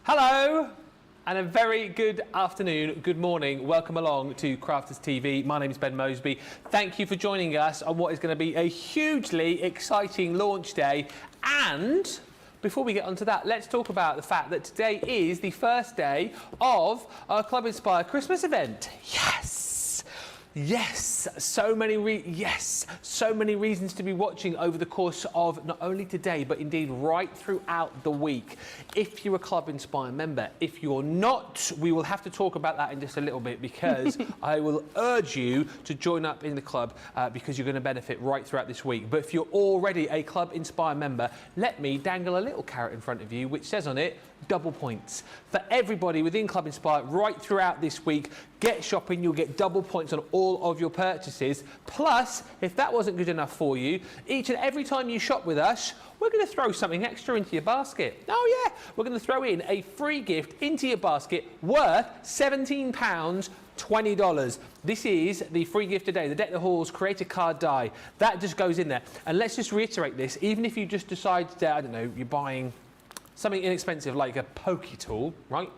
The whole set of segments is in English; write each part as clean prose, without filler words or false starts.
Hello and a very good afternoon, good morning. Welcome along to Crafters TV. My name is Ben Moseby. Thank you for joining us on what is going to be a hugely exciting launch day. And before we get onto that, let's talk about the fact that today is the first day of our Club Inspire Christmas event. Yes, so many reasons to be watching over the course of not only today, but indeed right throughout the week. If you're a Club Inspire member, if you're not, we will have to talk about that in just a little bit, because I will urge you to join up in the club because you're going to benefit right throughout this week. But if you're already a Club Inspire member, let me dangle a little carrot in front of you, which says on it, double points. For everybody within Club Inspire right throughout this week, get shopping, you'll get double points on all of your purchases. Plus, if that wasn't good enough for you, each and every time you shop with us, we're going to throw something extra into your basket. Oh yeah, we're going to throw in a free gift into your basket worth £17, $20. This is the free gift today, the Deck the Halls Creator Card Die. That just goes in there. And let's just reiterate this, even if you just decide that, I don't know, you're buying something inexpensive like a pokey tool, right?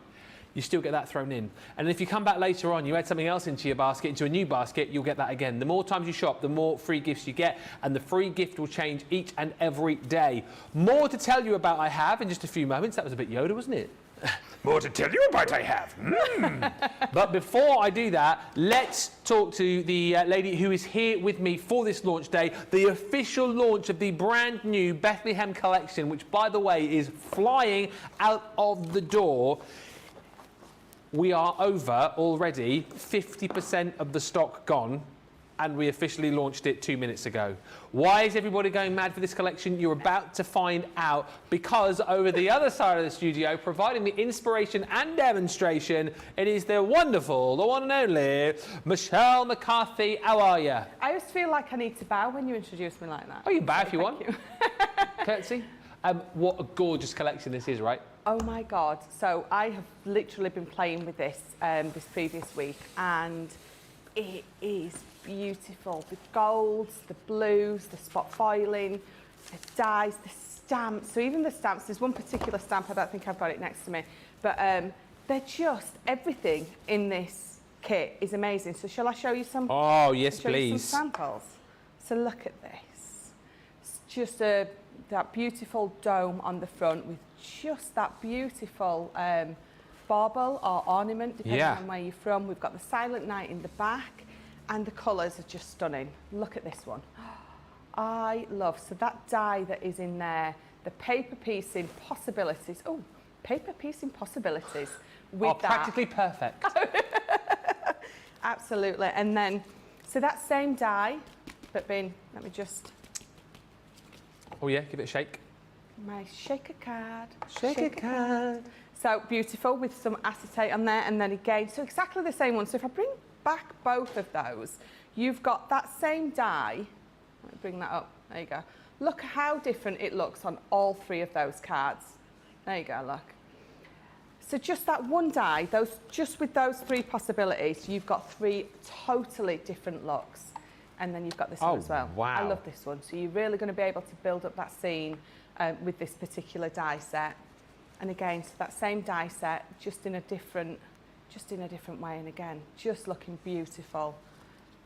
You still get that thrown in. And if you come back later on, you add something else into your basket, into a new basket, you'll get that again. The more times you shop, the more free gifts you get, and the free gift will change each and every day. More to tell you about I have in just a few moments. That was a bit Yoda, wasn't it? More to tell you about I have. But before I do that, let's talk to the lady who is here with me for this launch day, the official launch of the brand new Bethlehem collection, which, by the way, is flying out of the door. We are over already 50% of the stock gone, and we officially launched it 2 minutes ago. Why is everybody going mad for this collection? You're about to find out, because over the other side of the studio, providing the inspiration and demonstration, it is the wonderful, the one and only, Michelle McCarthy. How are you? I always feel like I need to bow when you introduce me like that. Oh, you can bow if you want. You. Curtsy. What a gorgeous collection this is, right? Oh my God. So I have literally been playing with this this previous week, and it is beautiful. The golds, the blues, the spot foiling, the dies, the stamps. So even the stamps, there's one particular stamp, I don't think I've got it next to me, but they're just, everything in this kit is amazing. So shall I show you some? Oh, yes, please. Some samples. So look at this. It's just that beautiful dome on the front with just that beautiful bauble or ornament, depending on where you're from. We've got the Silent Night in the back, and the colours are just stunning. Look at this one. I love, so that die that is in there, the paper piecing possibilities. Oh, paper piecing possibilities with that. Practically perfect. Absolutely. And then, so that same die, but being, let me just... Oh yeah, give it a shake. My shaker card. Shaker card. So beautiful, with some acetate on there, and then again, so exactly the same one. So if I bring back both of those, you've got that same die. Let me bring that up. There you go. Look how different it looks on all three of those cards. There you go, look. So just that one die, just with those three possibilities, you've got three totally different looks. And then you've got this one as well. Wow. I love this one. So you're really going to be able to build up that scene with this particular die set. And again, so that same die set, just in a different way. And again, just looking beautiful.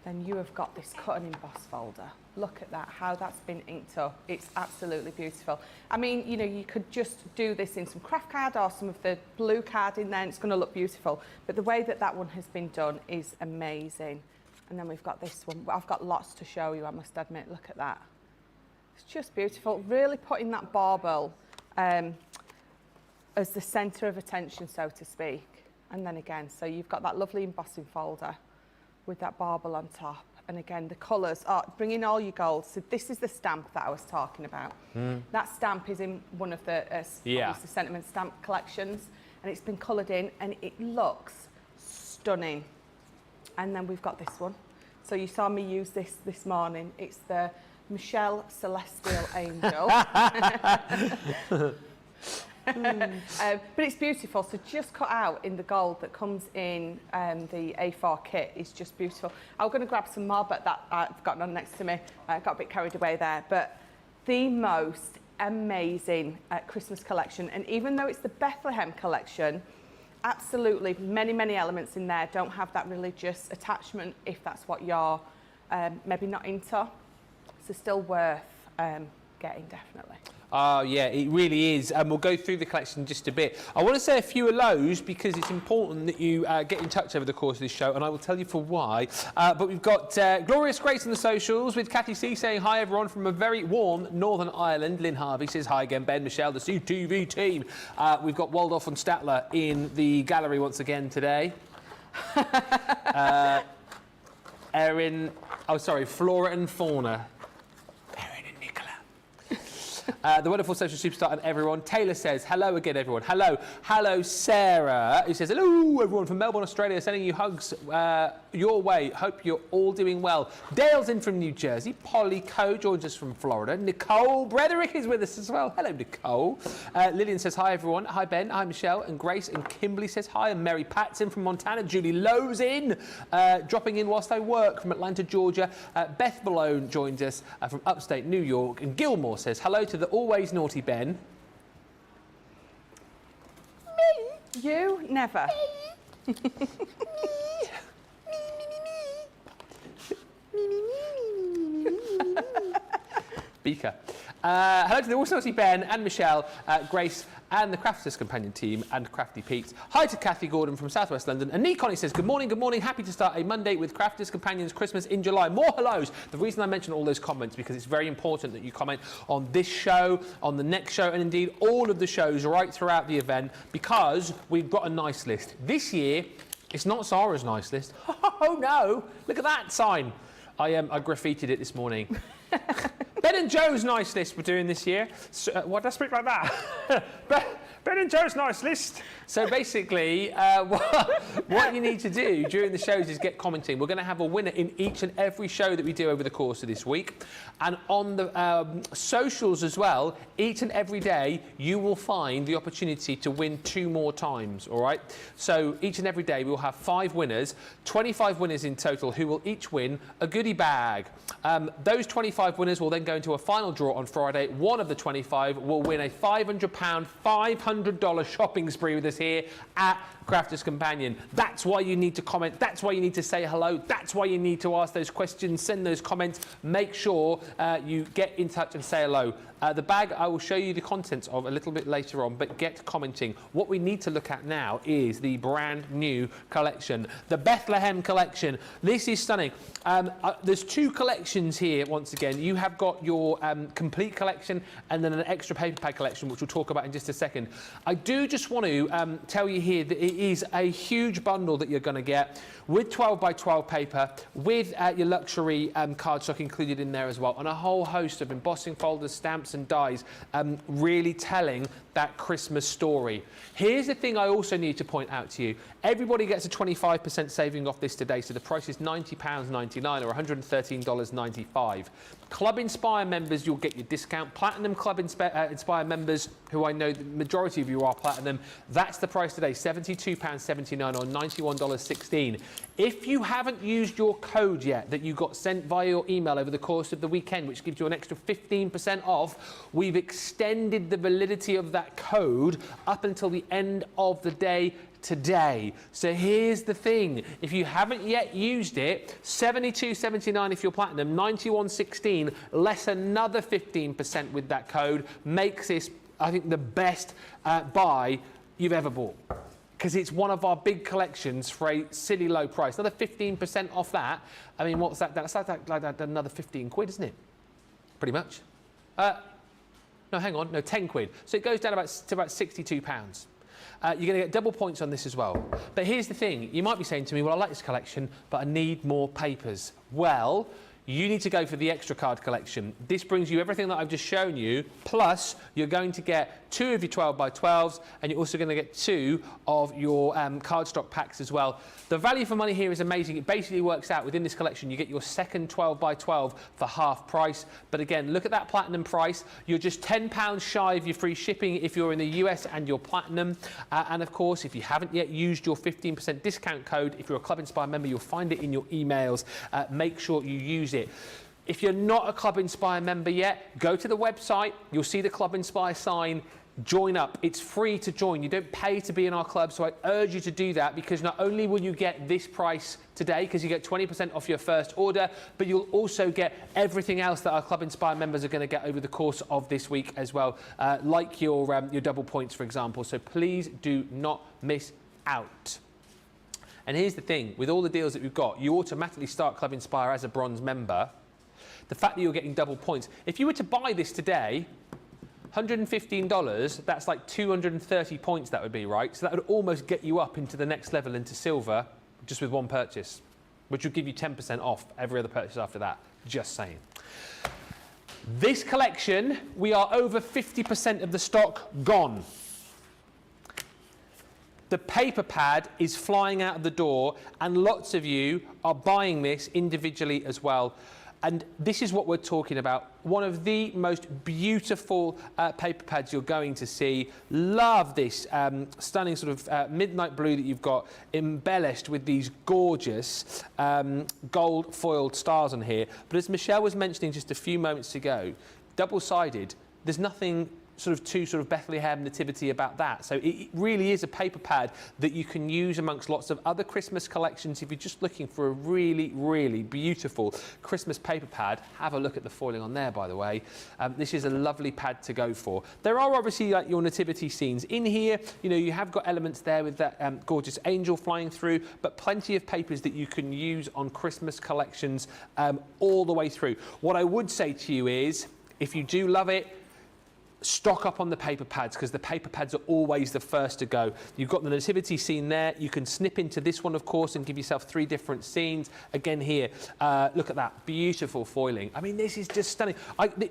Then you have got this cut and emboss folder. Look at that, how that's been inked up. It's absolutely beautiful. I mean, you know, you could just do this in some craft card or some of the blue card in there, and it's going to look beautiful. But the way that that one has been done is amazing. And then we've got this one. I've got lots to show you, I must admit. Look at that. It's just beautiful. Really putting that bauble as the centre of attention, so to speak. And then again, so you've got that lovely embossing folder with that bauble on top. And again, the colours are bringing all your golds. So this is the stamp that I was talking about. That stamp is in one of the sentiment stamp collections, and it's been coloured in, and it looks stunning. And then we've got this one. So you saw me use this morning. It's the Michelle Celestial Angel. But it's beautiful. So just cut out in the gold that comes in the A4 kit is just beautiful. I'm going to grab some more, but that I've got none next to me. I got a bit carried away there. But the most amazing Christmas collection. And even though it's the Bethlehem collection, absolutely many elements in there don't have that religious attachment if that's what you're maybe not into. So still worth getting, definitely. Oh, yeah, it really is. And we'll go through the collection in just a bit. I want to say a few hellos because it's important that you get in touch over the course of this show, and I will tell you for why. But we've got Glorious Grace on the socials with Kathy C saying hi, everyone, from a very warm Northern Ireland. Lynn Harvey says hi again. Ben, Michelle, the CTV team. We've got Waldorf and Statler in the gallery once again today. Erin, oh, sorry, Flora and Fauna. The wonderful social superstar and everyone. Taylor says, hello again, everyone. Hello. Hello, Sarah, who says, hello, everyone from Melbourne, Australia, sending you hugs your way. Hope you're all doing well. Dale's in from New Jersey. Polly Coe joins us from Florida. Nicole Brederick is with us as well. Hello, Nicole. Lillian says, hi, everyone. Hi, Ben. Hi, Michelle and Grace. And Kimberly says, hi. And Mary Pat's in from Montana. Julie Lowe's in, dropping in whilst I work from Atlanta, Georgia. Beth Malone joins us from upstate New York. And Gilmore says, hello to the always naughty Ben. Me? You? Never. Me. Beaker. Hello to the always naughty Ben and Michelle, Grace and the Crafters Companion team and Crafty Peaks. Hi to Kathy Gordon from Southwest London. And Nee Connie says, good morning, good morning. Happy to start a Monday with Crafters Companions Christmas in July. More hellos. The reason I mention all those comments because it's very important that you comment on this show, on the next show, and indeed all of the shows right throughout the event because we've got a nice list. This year, it's not Sarah's nice list. Oh no, look at that sign. I graffitied it this morning. Ben and Joe's nice list we're doing this year. So, why did I speak like that? Ben and Joe's nice list. So basically, what you need to do during the shows is get commenting. We're going to have a winner in each and every show that we do over the course of this week. And on the socials as well, each and every day, you will find the opportunity to win 2 more times, all right? So each and every day, we'll have 5 winners, 25 winners in total, who will each win a goodie bag. Those 25 winners will then go into a final draw on Friday. One of the 25 will win a £500, $500 shopping spree with us here at Crafters Companion. That's why you need to comment. That's why you need to say hello. That's why you need to ask those questions, send those comments. Make sure you get in touch and say hello. The bag I will show you the contents of a little bit later on, but get commenting. What we need to look at now is the brand new collection, the Bethlehem collection. This is stunning. There's 2 collections here once again. You have got your complete collection and then an extra paper pad collection, which we'll talk about in just a second. I do just want to tell you here that it is a huge bundle that you're going to get with 12 by 12 paper, with your luxury cardstock included in there as well, and a whole host of embossing folders, stamps and dies, really telling that Christmas story. Here's the thing I also need to point out to you. Everybody gets a 25% saving off this today, so the price is £90.99 or $113.95. Club Inspire members, you'll get your discount. Platinum Club Inspire members, who I know the majority of you are Platinum, that's the price today, £72.79 or $91.16. If you haven't used your code yet that you got sent via your email over the course of the weekend, which gives you an extra 15% off, we've extended the validity of that code up until the end of the day today. So here's the thing, if you haven't yet used it, $72.79 if you're Platinum, $91.16 less another 15% with that code makes this, I think, the best buy you've ever bought, because it's one of our big collections for a silly low price. Another 15% off that. I mean, what's that? That's like another 15 quid, isn't it? Pretty much. No, hang on, no, 10 quid. So it goes down to about £62. You're going to get double points on this as well. But here's the thing. You might be saying to me, well, I like this collection, but I need more papers. Well, you need to go for the extra card collection. This brings you everything that I've just shown you, plus you're going to get 2 of your 12 by 12s, and you're also going to get 2 of your cardstock packs as well. The value for money here is amazing. It basically works out within this collection, you get your second 12 by 12 for half price. But again, look at that Platinum price. You're just £10 shy of your free shipping if you're in the US and you're Platinum. And of course, if you haven't yet used your 15% discount code, if you're a Club Inspire member, you'll find it in your emails. Make sure you use it. If you're not a Club Inspire member yet, go to the website. You'll see the Club Inspire sign. Join up. It's free to join. You don't pay to be in our club, so I urge you to do that, because not only will you get this price today, because you get 20% off your first order, but you'll also get everything else that our Club Inspire members are going to get over the course of this week as well, like your double points, for example. So please do not miss out. And here's the thing, with all the deals that we've got, you automatically start Club Inspire as a bronze member. The fact that you're getting double points, if you were to buy this today, $115, that's like 230 points that would be, right? So that would almost get you up into the next level, into silver, just with one purchase, which would give you 10% off every other purchase after that, just saying. This collection, we are over 50% of the stock gone. The paper pad is flying out of the door, and lots of you are buying this individually as well. And this is what we're talking about. One of the most beautiful paper pads you're going to see. Love this stunning sort of midnight blue that you've got, embellished with these gorgeous gold foiled stars on here. But as Michelle was mentioning just a few moments ago, double-sided, there's nothing sort of Bethlehem nativity about that. So it really is a paper pad that you can use amongst lots of other Christmas collections. If you're just looking for a really, really beautiful Christmas paper pad, have a look at the foiling on there, by the way. This is a lovely pad to go for. There are obviously like your nativity scenes in here. You know, you have got elements there with that gorgeous angel flying through, but plenty of papers that you can use on Christmas collections all the way through. What I would say to you is, if you do love it, stock up on the paper pads, because the paper pads are always the first to go. You've got the nativity scene there. You can snip into this one, of course, and give yourself 3 different scenes. Again here, look at that, beautiful foiling. I mean, this is just stunning.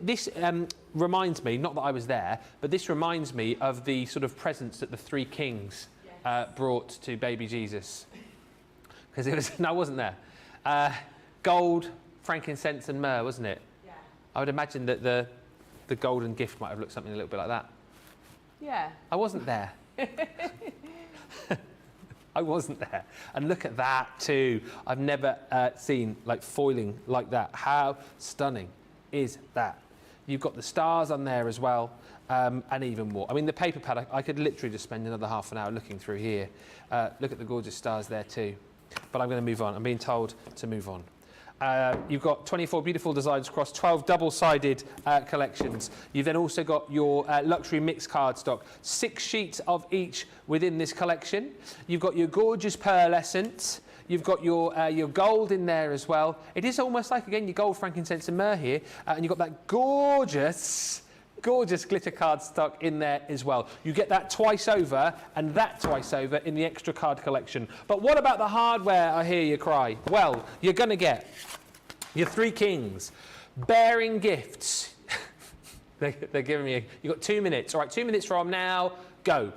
This reminds me, not that I was there, but this reminds me of the sort of presents that the 3 kings brought to baby Jesus. Because it was, no, I wasn't there. Gold, frankincense and myrrh, wasn't it? Yeah. I would imagine that the golden gift might have looked something a little bit like that. Yeah. I wasn't there. I wasn't there. And look at that too. I've never seen like foiling like that. How stunning is that? You've got the stars on there as well, and even more. I mean, the paper pad, I could literally just spend another half an hour looking through here. Look at the gorgeous stars there too. But I'm going to move on. I'm being told to move on. You've got 24 beautiful designs across 12 double-sided collections. You've then also got your luxury mixed card stock, 6 sheets of each within this collection. You've got your gorgeous pearlescent. You've got your gold in there as well. It is almost like, again, your gold, frankincense and myrrh here. And you've got that gorgeous glitter card stock in there as well. You get that twice over and that twice over in the extra card collection. But what about the hardware, I hear you cry? Well, you're going to get your 3 kings bearing gifts. They're giving me you've got 2 minutes. All right, 2 minutes from now, go.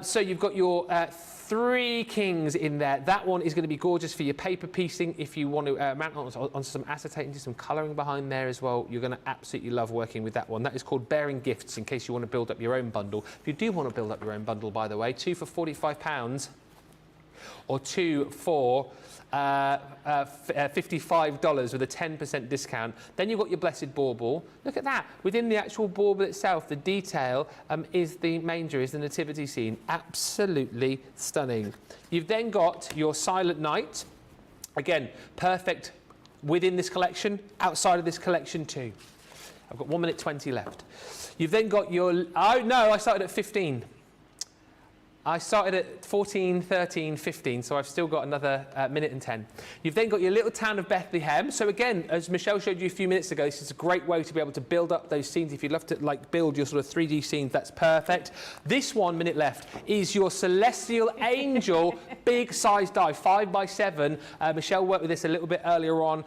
So you've got your 3 kings in there. That one is going to be gorgeous for your paper piecing. If you want to mount on some acetate and do some colouring behind there as well, you're going to absolutely love working with that one. That is called Bearing Gifts, in case you want to build up your own bundle. If you do want to build up your own bundle, by the way, 2 for £45 or 2 for $55 with a 10% discount. Then you've got your blessed bauble. Look at that. Within the actual bauble itself, the detail is the manger, is the nativity scene. Absolutely stunning. You've then got your Silent Night. Again, perfect within this collection, outside of this collection too. I've got 1 minute 20 left. You've then got your, oh no, I started at 15. I started at 14, 13, 15, so I've still got another minute and 10. You've then got your little town of Bethlehem. So again, as Michelle showed you a few minutes ago, this is a great way to be able to build up those scenes. If you'd love to like build your sort of 3D scenes, that's perfect. This 1 minute left is your Celestial Angel big size die, 5x7. Michelle worked with this a little bit earlier on.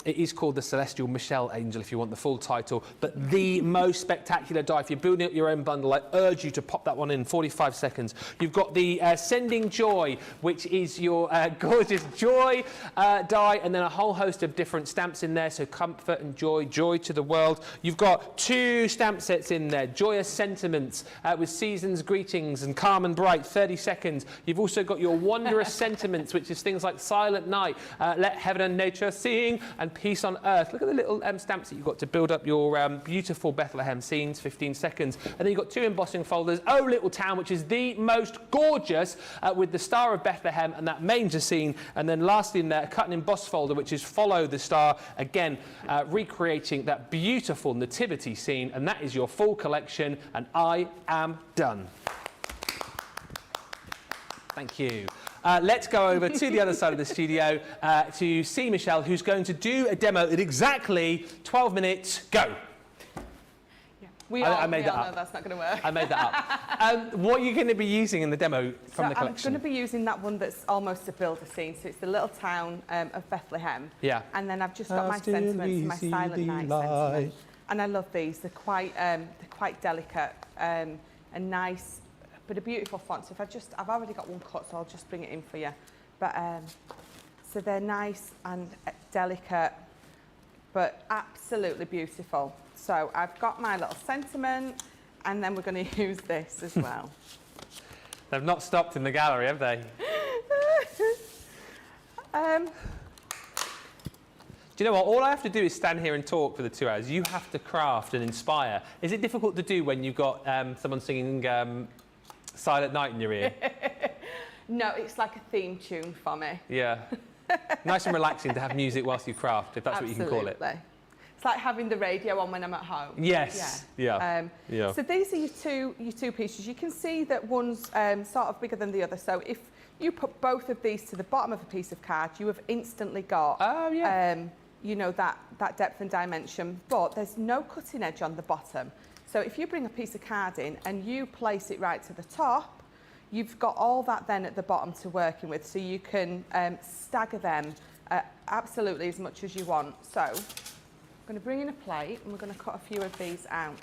It is called the Celestial Michelle Angel if you want the full title, but the most spectacular die. If you're building up your own bundle, I urge you to pop that one in 45 seconds. You've got the Sending Joy, which is your gorgeous joy die, and then a whole host of different stamps in there. So comfort and joy, joy to the world. You've got 2 stamp sets in there. Joyous Sentiments with Seasons Greetings and Calm and Bright, 30 seconds. You've also got your Wondrous Sentiments, which is things like Silent Night, Let Heaven and Nature Sing, and Peace on Earth. Look at the little stamps that you've got to build up your beautiful Bethlehem scenes, 15 seconds. And then you've got 2 embossing folders. Oh Little Town, which is the most gorgeous with the Star of Bethlehem and that manger scene. And then lastly in there, a cut and emboss folder, which is Follow the Star, again, recreating that beautiful nativity scene. And that is your full collection, and I am done. Thank you. Let's go over to the other side of the studio to see Michelle, who's going to do a demo in exactly 12 minutes. Go. I made that up. No, that's not going to work. I made that up. What are you going to be using in the demo from the collection? I'm going to be using that one that's almost a builder scene. So it's the little town of Bethlehem. Yeah. And then I've just got my sentiments, my Silent Night sentiments. And I love these. They're quite delicate and nice, but a beautiful font. So if I've already got one cut, so I'll just bring it in for you. But so they're nice and delicate, but absolutely beautiful. So I've got my little sentiment, and then we're going to use this as well. They've not stopped in the gallery, have they? Do you know what? All I have to do is stand here and talk for the 2 hours. You have to craft and inspire. Is it difficult to do when you've got someone singing Silent Night in your ear? No, it's like a theme tune for me. Yeah. Nice and relaxing to have music whilst you craft, if that's what you can call it. It's like having the radio on when I'm at home. Yes. Yeah. So these are your two pieces. You can see that one's sort of bigger than the other. So if you put both of these to the bottom of a piece of card, you have instantly got you know, that depth and dimension, but there's no cutting edge on the bottom. So if you bring a piece of card in and you place it right to the top, you've got all that then at the bottom to working with, so you can stagger them absolutely as much as you want. So I'm going to bring in a plate and we're going to cut a few of these out.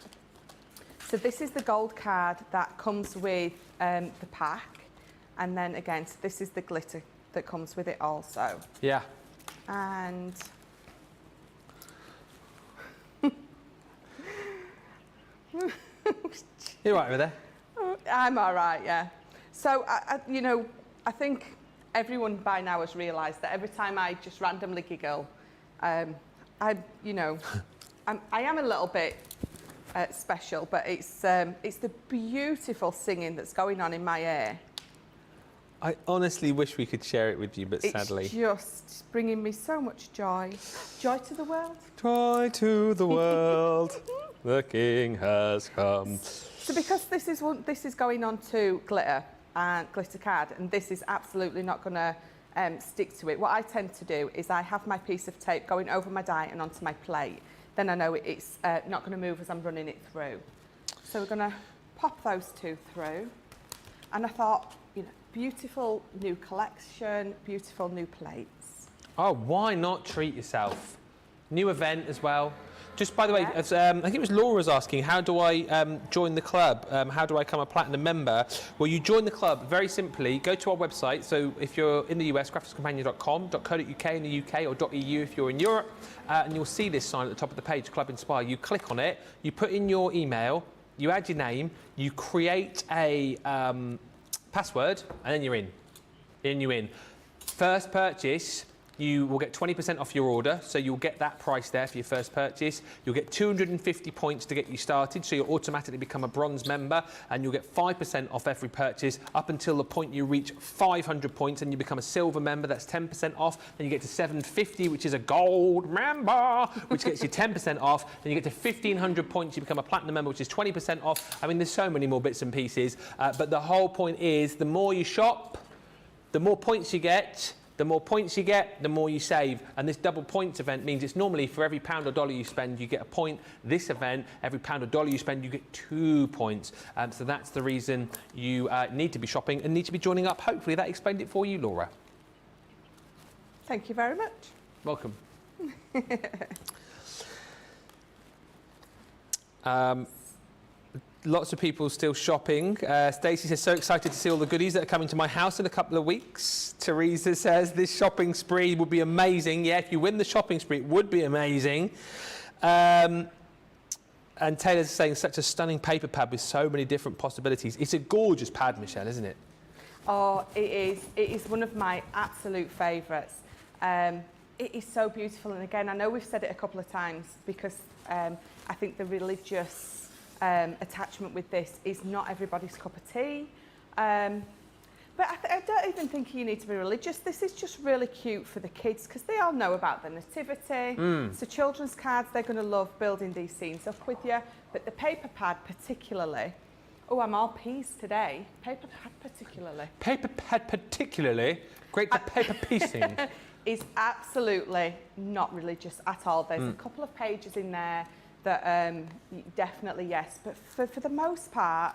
So this is the gold card that comes with the pack, and then again, so this is the glitter that comes with it also. Yeah. And You're right with there? I'm all right, yeah. So, you know, I think everyone by now has realised that every time I just randomly giggle, I am a little bit special, but it's the beautiful singing that's going on in my ear. I honestly wish we could share it with you, but sadly. It's just bringing me so much joy. Joy to the world. Joy to the world. The King has come. So because this is going on to glitter and glitter card, and this is absolutely not going to stick to it, what I tend to do is I have my piece of tape going over my die and onto my plate. Then I know it's not going to move as I'm running it through. So we're going to pop those two through. And I thought, you know, beautiful new collection, beautiful new plates. Oh, why not treat yourself? New event as well. Just by the way, Yeah. as, I think it was Laura's asking, how do I join the club? How do I become a platinum member? Well, you join the club very simply. Go to our website. So if you're in the US, graphicscompanion.com.co.uk in the UK, or .eu if you're in Europe, and you'll see this sign at the top of the page, Club Inspire. You click on it, you put in your email, you add your name, you create a password, and then you're in. You're in. First purchase, you will get 20% off your order, so you'll get that price there for your first purchase. You'll get 250 points to get you started, so you'll automatically become a bronze member, and you'll get 5% off every purchase up until the point you reach 500 points and you become a silver member. That's 10% off. Then you get to 750, which is a gold member, which gets you 10% off. Then you get to 1500 points, you become a platinum member, which is 20% off. I mean, there's so many more bits and pieces, but the whole point is the more you shop, the more points you get. The more points you get, the more you save. And this double points event means it's normally for every pound or dollar you spend, you get a point. This event, every pound or dollar you spend, you get 2 points. So that's the reason you need to be shopping and need to be joining up. Hopefully that explained it for you, Laura. Thank you very much. Welcome. Lots of people still shopping. Stacey says, so excited to see all the goodies that are coming to my house in a couple of weeks. Teresa says, this shopping spree would be amazing. Yeah, if you win the shopping spree, it would be amazing. And Taylor's saying, such a stunning paper pad with so many different possibilities. It's a gorgeous pad, Michelle, isn't it? Oh, it is. It is one of my absolute favourites. It is so beautiful. And again, I know we've said it a couple of times because I think the religious attachment with this is not everybody's cup of tea. But I don't even think you need to be religious. This is just really cute for the kids because they all know about the nativity. So children's cards, they're going to love building these scenes up with you. But the paper pad particularly, oh, I'm all peas today. Paper pad particularly. Paper pad particularly, great for paper piecing. Is absolutely not religious at all. There's a couple of pages in there that definitely yes, but for the most part,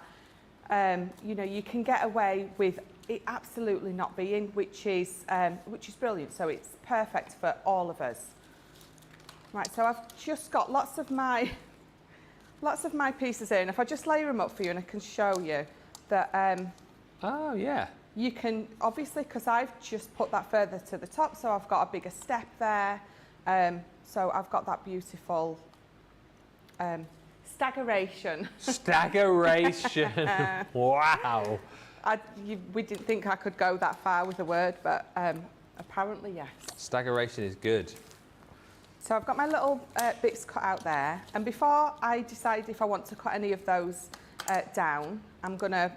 you know, you can get away with it absolutely not being, which is brilliant. So it's perfect for all of us. Right, so I've just got lots of my pieces here, and if I just layer them up for you, and I can show you that. Oh yeah. You can obviously, because I've just put that further to the top, so I've got a bigger step there. So I've got that beautiful staggeration. Staggeration. Wow. We didn't think I could go that far with the word, but apparently yes. Staggeration is good. So I've got my little bits cut out there, and before I decide if I want to cut any of those down, I'm going to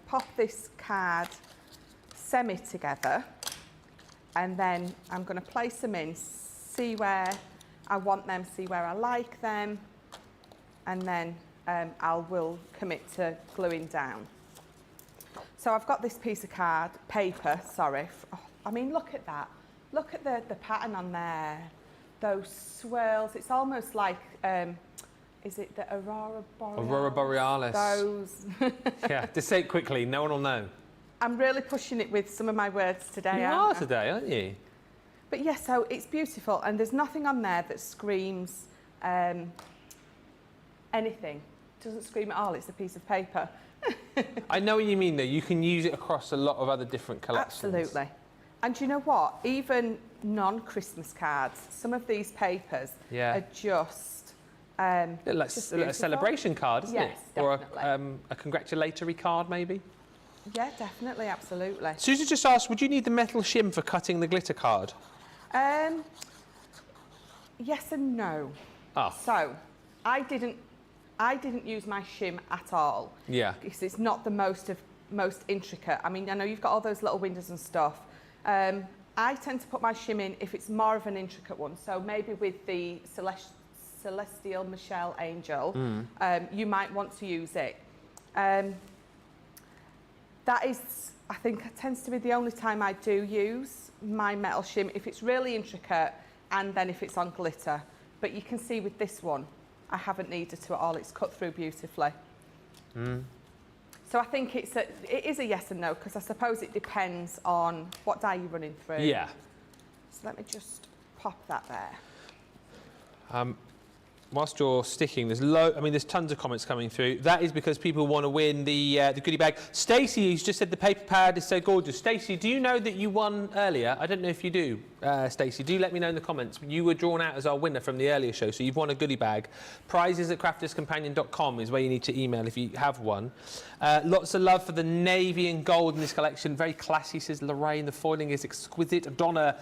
pop this card semi together, and then I'm going to place them in, see where I want them, see where I like them, and then I will commit to gluing down. So I've got this piece of paper, sorry. Oh, I mean, look at that. Look at the pattern on there. Those swirls, it's almost like, is it the Aurora Borealis? Aurora Borealis. Those. Yeah, just say it quickly, no one will know. I'm really pushing it with some of my words today. You are today, aren't you? But yes, yeah, so it's beautiful, and there's nothing on there that screams anything. It doesn't scream at all, it's a piece of paper. I know what you mean though, you can use it across a lot of other different collections. Absolutely. And do you know what? Even non-Christmas cards, some of these papers are just like a celebration card, isn't it? Yes, definitely. Or a congratulatory card, maybe? Yeah, definitely, absolutely. Susan just asked, would you need the metal shim for cutting the glitter card? Yes and no. Oh. So, I didn't use my shim at all. Yeah. Because it's not the most intricate. I mean, I know you've got all those little windows and stuff. I tend to put my shim in if it's more of an intricate one. So maybe with the Celestial Michelle Angel, you might want to use it. That is, I think, tends to be the only time I do use my metal shim, if it's really intricate and then if it's on glitter. But you can see with this one, I haven't needed to at all. It's cut through beautifully. So I think it is a yes and no, because I suppose it depends on what dye you're running through. Yeah. So let me just pop that there. Whilst you're sticking, there's tons of comments coming through. That is because people want to win the goodie bag. Stacey, who's just said the paper pad is so gorgeous. Stacey, do you know that you won earlier? I don't know if you do, Stacey. Do let me know in the comments. You were drawn out as our winner from the earlier show, so you've won a goodie bag. Prizes at crafterscompanion.com is where you need to email if you have one. Lots of love for the navy and gold in this collection. Very classy, says Lorraine. The foiling is exquisite. Donna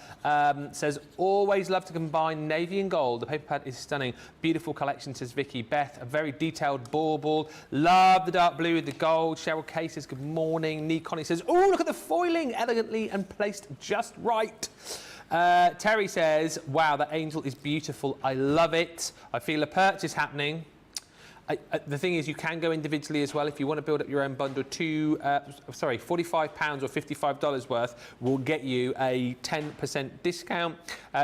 says, always love to combine navy and gold. The paper pad is stunning. Beautiful collection, says Vicky. Beth, a very detailed bauble. Love the dark blue with the gold. Cheryl Kay says, good morning. Nee Connie says, oh, look at the foiling. Elegantly and placed just right. Terry says, wow, that angel is beautiful. I love it. I feel a purchase happening. The thing is, you can go individually as well. If you want to build up your own bundle, £45 or $55 worth will get you a 10% discount.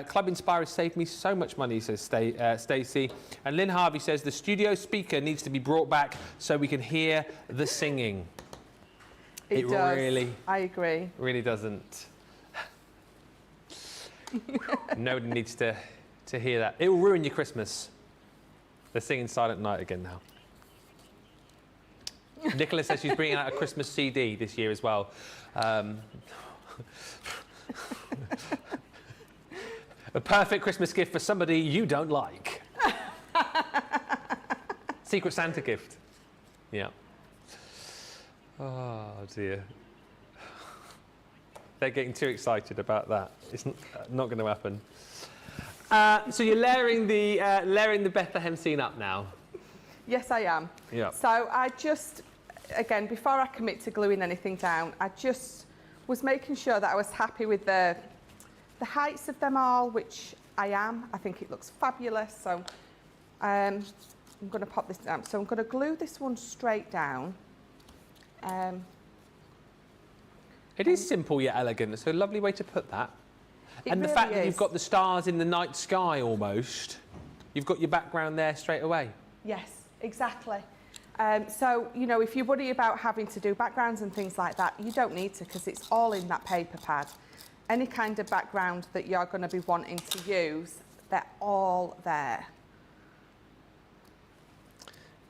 Club Inspire has saved me so much money, says Stacey. And Lynn Harvey says, the studio speaker needs to be brought back so we can hear the singing. It does. Really, I agree. Really doesn't. Nobody needs to hear that. It will ruin your Christmas. They're singing Silent Night again now. Nicola says she's bringing out a Christmas CD this year as well. A perfect Christmas gift for somebody you don't like. Secret Santa gift. Yeah. Oh dear. They're getting too excited about that. It's not going to happen. So you're layering the Bethlehem scene up now. Yes, I am. Yeah. So I just, again, before I commit to gluing anything down, I just was making sure that I was happy with the heights of them all, which I am. I think it looks fabulous. So I'm going to pop this down. So I'm going to glue this one straight down. It is simple yet elegant. It's a lovely way to put that. And the fact that you've got the stars in the night sky almost, you've got your background there straight away. Yes, exactly. So, you know, if you worry about having to do backgrounds and things like that, you don't need to, because it's all in that paper pad. Any kind of background that you're going to be wanting to use, they're all there.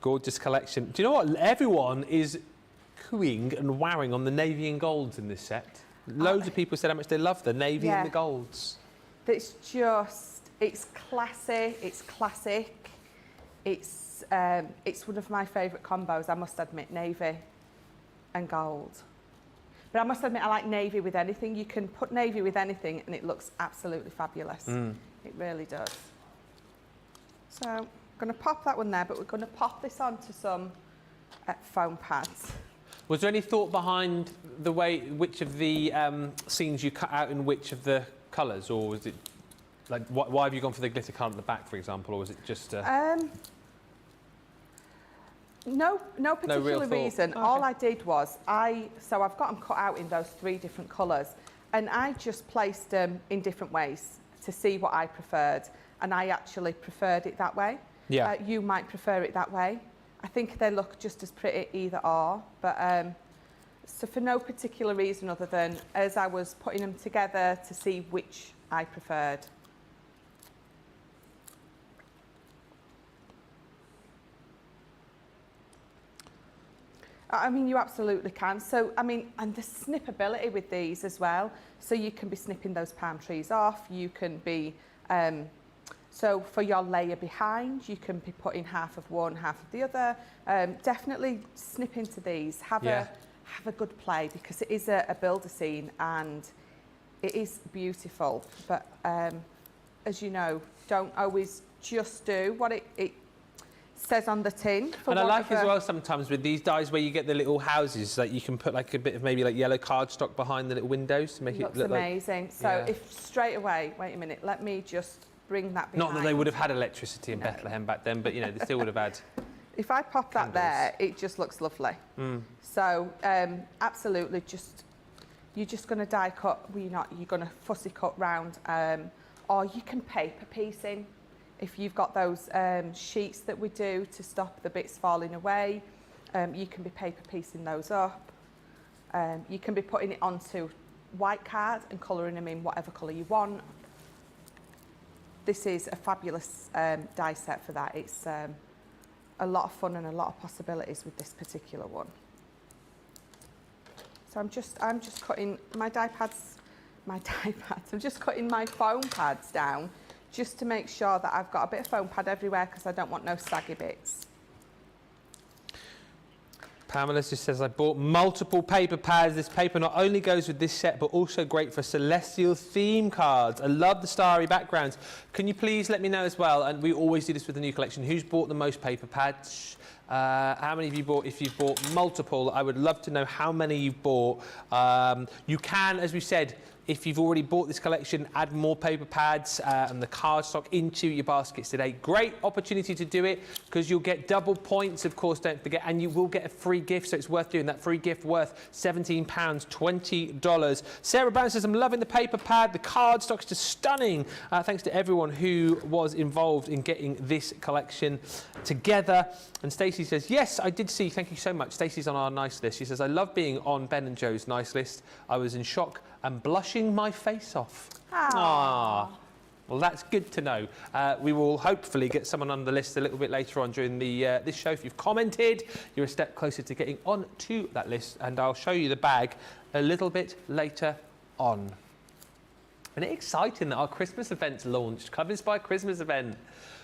Gorgeous collection. Do you know what? Everyone is cooing and wowing on the navy and golds in this set. Loads of people said how much they love the navy and the golds. It's just, it's classy, it's classic. It's one of my favourite combos, I must admit, navy and gold. But I must admit, I like navy with anything. You can put navy with anything and it looks absolutely fabulous. It really does. So I'm going to pop that one there, but we're going to pop this onto some foam pads. Was there any thought behind the way, which of the scenes you cut out in which of the colours, or was it like why have you gone for the glitter colour at the back, for example, or was it just? No particular reason. Okay. All I did was so I've got them cut out in those 3 different colours, and I just placed them in different ways to see what I preferred, and I actually preferred it that way. Yeah. You might prefer it that way. I think they look just as pretty either or, but so for no particular reason other than as I was putting them together to see which I preferred. I mean, you absolutely can. So, I mean, and the snippability with these as well. So you can be snipping those palm trees off. You can be, so for your layer behind, you can be putting half of one, half of the other. Definitely snip into these. Have a good play, because it is a builder scene and it is beautiful. But as you know, don't always just do what it says on the tin. And I like as well sometimes with these dies where you get the little houses that you can put like a bit of maybe like yellow cardstock behind the little windows to make it look amazing. Like, so if straight away, wait a minute, let me just bring that behind. Not that they would have had electricity in Bethlehem back then, but you know, they still would have had. If I pop that there, it just looks lovely. So absolutely, you're just going to die cut. Well, you're going to fussy cut round, or you can paper piece in. If you've got those sheets that we do to stop the bits falling away, you can be paper piecing those up. You can be putting it onto white card and colouring them in whatever colour you want. This is a fabulous die set for that. It's a lot of fun and a lot of possibilities with this particular one. So I'm just cutting my die pads. I'm just cutting my foam pads down, just to make sure that I've got a bit of foam pad everywhere, because I don't want no saggy bits. Pamela just says, I bought multiple paper pads. This paper not only goes with this set, but also great for celestial theme cards. I love the starry backgrounds. Can you please let me know as well, and we always do this with the new collection, who's bought the most paper pads? How many of you bought? If you've bought multiple, I would love to know how many you've bought. You can, as we said, if you've already bought this collection, add more paper pads and the cardstock into your baskets today. Great opportunity to do it, because you'll get double points, of course, don't forget, and you will get a free gift, so it's worth doing. That free gift worth £17, $20. Sarah Brown says, I'm loving the paper pad. The cardstock's just stunning. Thanks to everyone who was involved in getting this collection together. And Stacey says, yes, I did see. Thank you so much. Stacey's on our nice list. She says, I love being on Ben and Joe's nice list. I was in shock and blushing my face off. Aww. Well, that's good to know. We will hopefully get someone on the list a little bit later on during the this show. If you've commented, you're a step closer to getting on to that list, and I'll show you the bag a little bit later on. Isn't it exciting that our Christmas event's launched? Club Inspire Christmas event.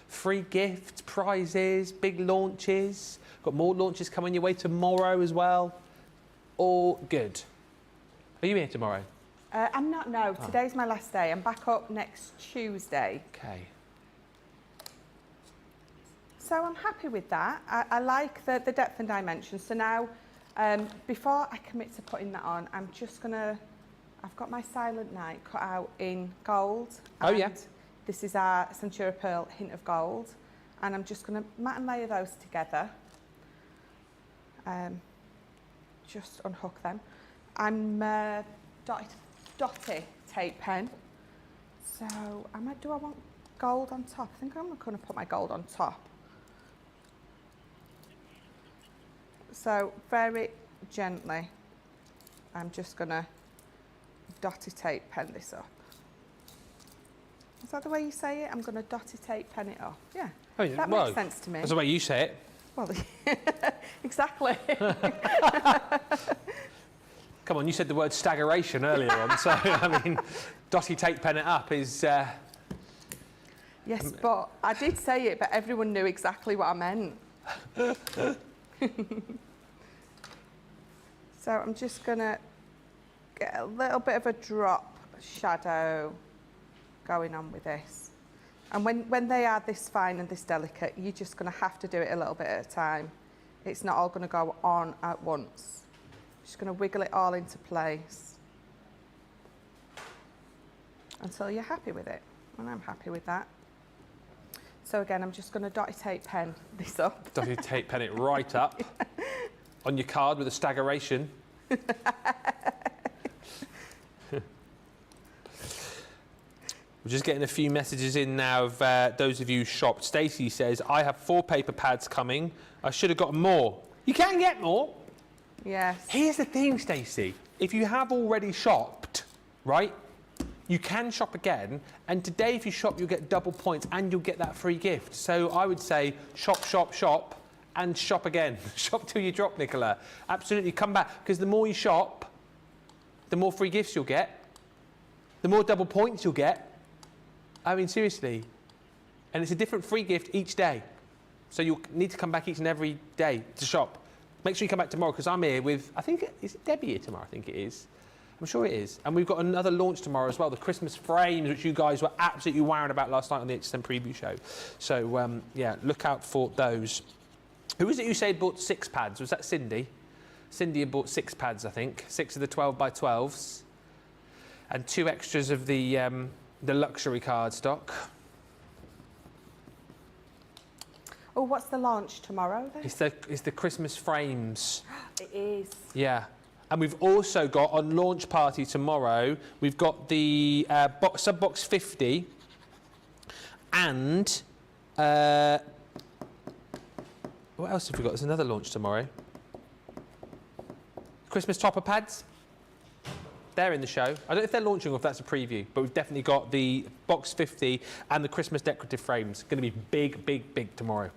Free gifts, prizes, big launches. Got more launches coming your way tomorrow as well. All good. Are you here tomorrow? I'm not, no. Oh. Today's my last day. I'm back up next Tuesday. Okay. So I'm happy with that. I like the depth and dimension. So now, before I commit to putting that on, I'm just going to... I've got my Silent Night cut out in gold. Oh, yeah. This is our Centura Pearl Hint of Gold. And I'm just going to mat and layer those together. Just unhook them. I'm dotty tape pen. So do I want gold on top? I think I'm going to put my gold on top. So very gently, I'm just going to dotty tape pen this up. Is that the way you say it? I'm going to dotty tape pen it off. Yeah, Oh, that well, makes sense to me. That's the way you say it. Well, exactly. Come on, you said the word staggeration earlier on, so I mean, dotty tape pen it up is... Yes, but I did say it, but everyone knew exactly what I meant. So I'm just going to get a little bit of a drop shadow going on with this. And when they are this fine and this delicate, you're just going to have to do it a little bit at a time. It's not all going to go on at once. Just going to wiggle it all into place until you're happy with it. And I'm happy with that. So again, I'm just going to dotty tape pen this up. Dotty tape pen it right up on your card with a staggeration. We're just getting a few messages in now of those of you who shopped. Stacey says, I have 4 paper pads coming. I should have got more. You can get more. Yes. Here's the thing, Stacey. If you have already shopped, right, you can shop again. And today, if you shop, you'll get double points and you'll get that free gift. So I would say shop, shop, shop and shop again. Shop till you drop, Nicola. Absolutely, come back. Because the more you shop, the more free gifts you'll get. The more double points you'll get. I mean, seriously. And it's a different free gift each day. So you'll need to come back each and every day to shop. Make sure you come back tomorrow because I'm here with, I think, is it Debbie here tomorrow? I think it is. I'm sure it is. And we've got another launch tomorrow as well, the Christmas frames, which you guys were absolutely wowing about last night on the HSN preview show. So, yeah, look out for those. Who was it you said bought 6 pads? Was that Cindy? Cindy had bought 6 pads, I think. 6 of the 12x12s. And 2 extras of the luxury card stock. Oh, what's the launch tomorrow then? It's the Christmas frames. It is. Yeah. And we've also got, on launch party tomorrow, we've got the sub-box 50 and... what else have we got? There's another launch tomorrow. Christmas topper pads. They're in the show. I don't know if they're launching or if that's a preview, but we've definitely got the box 50 and the Christmas decorative frames. Going to be big, big, big tomorrow.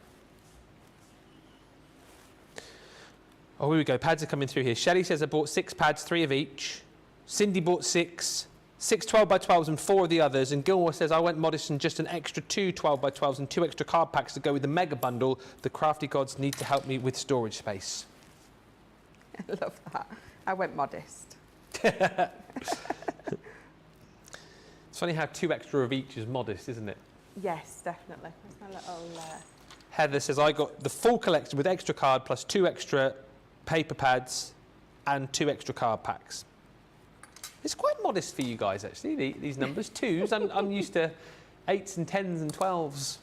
Oh, here we go. Pads are coming through here. Shelley says I bought 6 pads, 3 of each. Cindy bought 6 12x12s and 4 of the others. And Gilmore says I went modest and just an extra 2 12x12s and 2 extra card packs to go with the mega bundle. The crafty gods need to help me with storage space. I love that. I went modest. It's funny how 2 extra of each is modest, isn't it? Yes, definitely. That's my little... Heather says I got the full collection with extra card plus 2 extra paper pads and 2 extra card packs. It's quite modest for you guys, actually, these numbers. 2s, I'm used to 8s and 10s and 12s.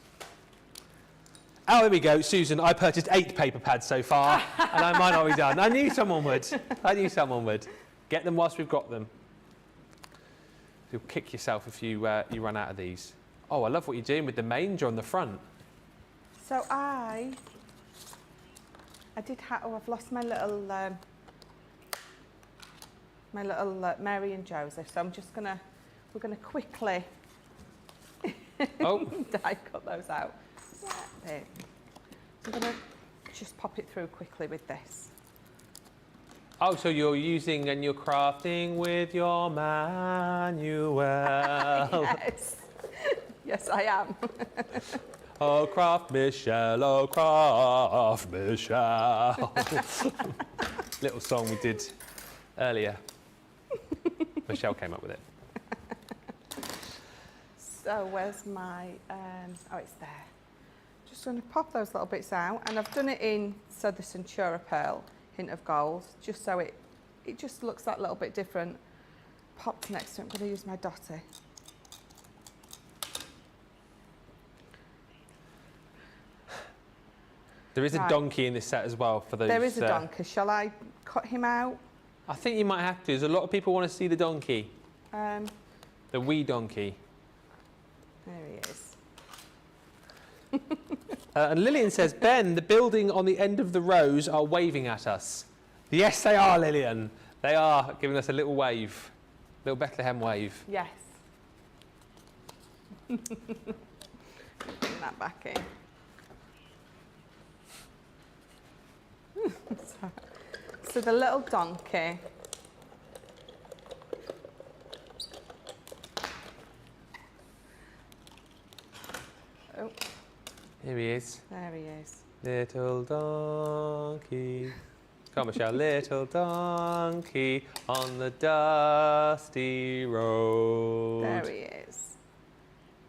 Oh, there we go, Susan. I purchased 8 paper pads so far, and I might not be done. I knew someone would. I knew someone would. Get them whilst we've got them. You'll kick yourself if you run out of these. Oh, I love what you're doing with the manger on the front. So I did have... Oh, I've lost my little... Mary and Joseph. So I'm just going to... We're going to quickly... Oh. Die cut those out. Yeah, there. So I'm going to just pop it through quickly with this. Oh, so you're using and you're crafting with your manual. Yes. Yes, I am. Oh, craft Michelle, oh, craft Michelle. Little song we did earlier. Michelle came up with it. So where's my, oh, it's there. Just going to pop those little bits out, and I've done it in so the Centura Pearl, hint of gold, just so it just looks that little bit different. Popped next to it. I'm going to use my dotty. There is a Right. donkey in this set as well for those. There is a donkey. Shall I cut him out? I think you might have to. There's a lot of people want to see the donkey. The wee donkey. There he is. And Lillian says, Ben, the building on the end of the rows are waving at us. Yes, they are, Lillian. They are giving us a little wave. Little Bethlehem wave. Yes. Bring that back in. So the little donkey. Oh, Here he is. there he is. Little donkey. Come on, Michelle. Little donkey on the dusty road. There he is.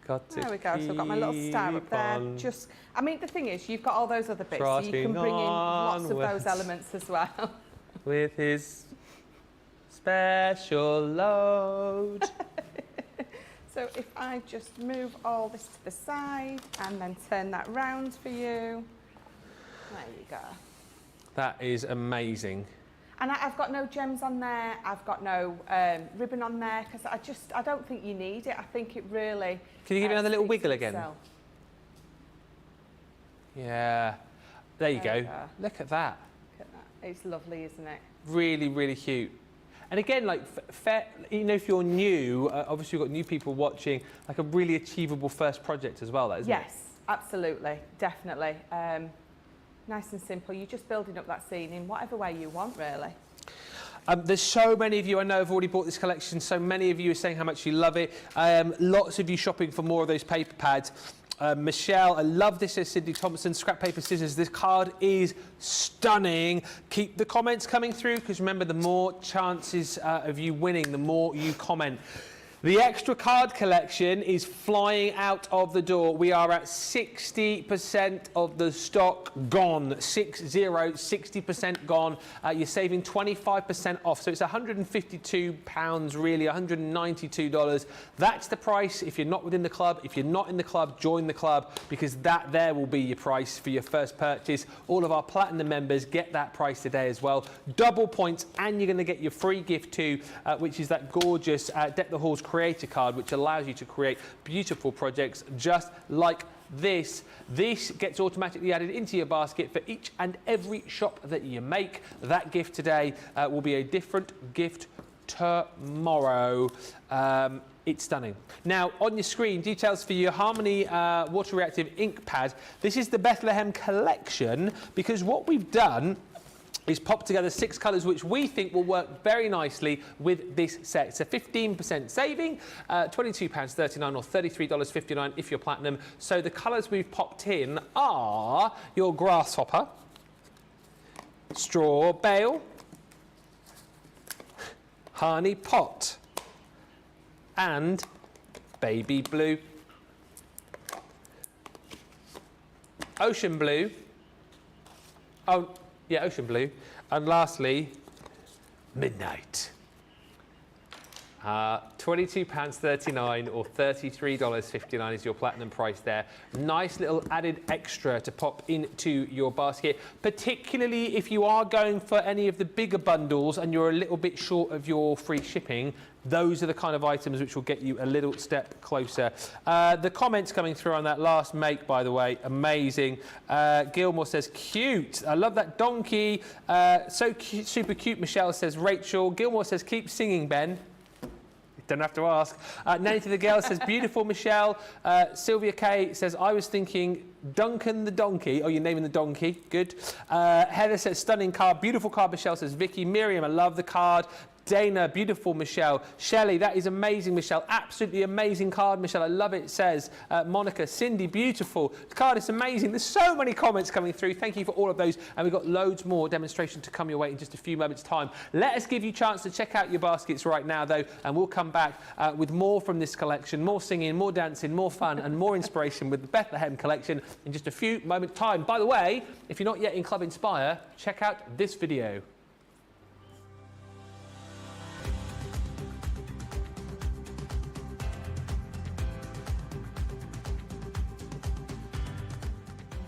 Got to There we go. So I've got my little star up keep there. on Just, I mean, the thing is, you've got all those other bits, so you can bring in lots of onwards. those elements as well. with his special load. So if I just move all this to the side and then turn that round for you. There you go. That is amazing. And I've got no gems on there. I've got no ribbon on there because I don't think you need it. I think it really. Can you give it another little speaks wiggle for again? itself. Yeah. There you There go. we go. Look at that. Look at that. It's lovely, isn't it? Really, really cute. And again, like, you know, if you're new, obviously you've got new people watching, like a really achievable first project as well, that, isn't it? Yes, absolutely, definitely. Nice and simple. You're just building up that scene in whatever way you want, really. There's so many of you I know have already bought this collection. So many of you are saying how much you love it. Lots of you shopping for more of those paper pads. Michelle, I love this, says Cindy Thompson. Scrap paper scissors. This card is stunning. Keep the comments coming through because remember, the more chances of you winning, the more you comment. The extra card collection is flying out of the door. We are at 60% of the stock gone. 60% gone. You're saving 25% off. So it's £152, really, $192. That's the price if you're not within the club. If you're not in the club, join the club because that there will be your price for your first purchase. All of our Platinum members get that price today as well. Double points, and you're going to get your free gift too, which is that gorgeous Deck the Halls creator card, which allows you to create beautiful projects just like this. This gets automatically added into your basket for each and every shop that you make. That gift today will be a different gift tomorrow. It's stunning. Now, on your screen, details for your Harmony water reactive ink pad. This is the Bethlehem collection because what we've done is pop together 6 colours which we think will work very nicely with this set. It's a 15% saving, £22.39 or $33.59 if you're platinum. So the colours we've popped in are your grasshopper, straw bale, honey pot, and baby blue, ocean blue. Oh, yeah, ocean blue. And lastly, midnight. £22.39 or $33.59 is your platinum price there. Nice little added extra to pop into your basket, particularly if you are going for any of the bigger bundles and you're a little bit short of your free shipping. Those are the kind of items which will get you a little step closer. The comments coming through on that last make, by the way, amazing. Gilmore says, cute. I love that donkey. So cute, super cute, Michelle says. Rachel. Gilmore says, keep singing, Ben. Don't have to ask. Nancy the Girl says, beautiful, Michelle. Sylvia K says, I was thinking Duncan the Donkey. Oh, you're naming the donkey. Good. Heather says, stunning card. Beautiful card, Michelle says. Vicky. Miriam, I love the card. Dana, beautiful, Michelle. Shelley, that is amazing, Michelle. Absolutely amazing card, Michelle. I love it, says Monica. Cindy, beautiful. The card is amazing. There's so many comments coming through. Thank you for all of those. And we've got loads more demonstration to come your way in just a few moments' time. Let us give you a chance to check out your baskets right now, though, and we'll come back with more from this collection, more singing, more dancing, more fun, and more inspiration with the Bethlehem collection in just a few moments' time. By the way, if you're not yet in Club Inspire, check out this video.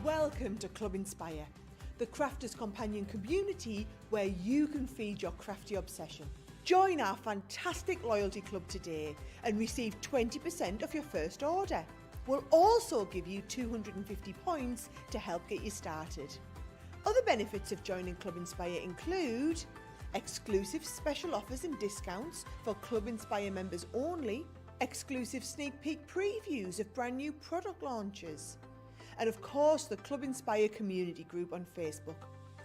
Welcome to Club Inspire, the crafters' companion community where you can feed your crafty obsession. Join our fantastic loyalty club today and receive 20% off your first order. We'll also give you 250 points to help get you started. Other benefits of joining Club Inspire include exclusive special offers and discounts for Club Inspire members only, exclusive sneak peek previews of brand new product launches, and of course the Club Inspire community group on Facebook,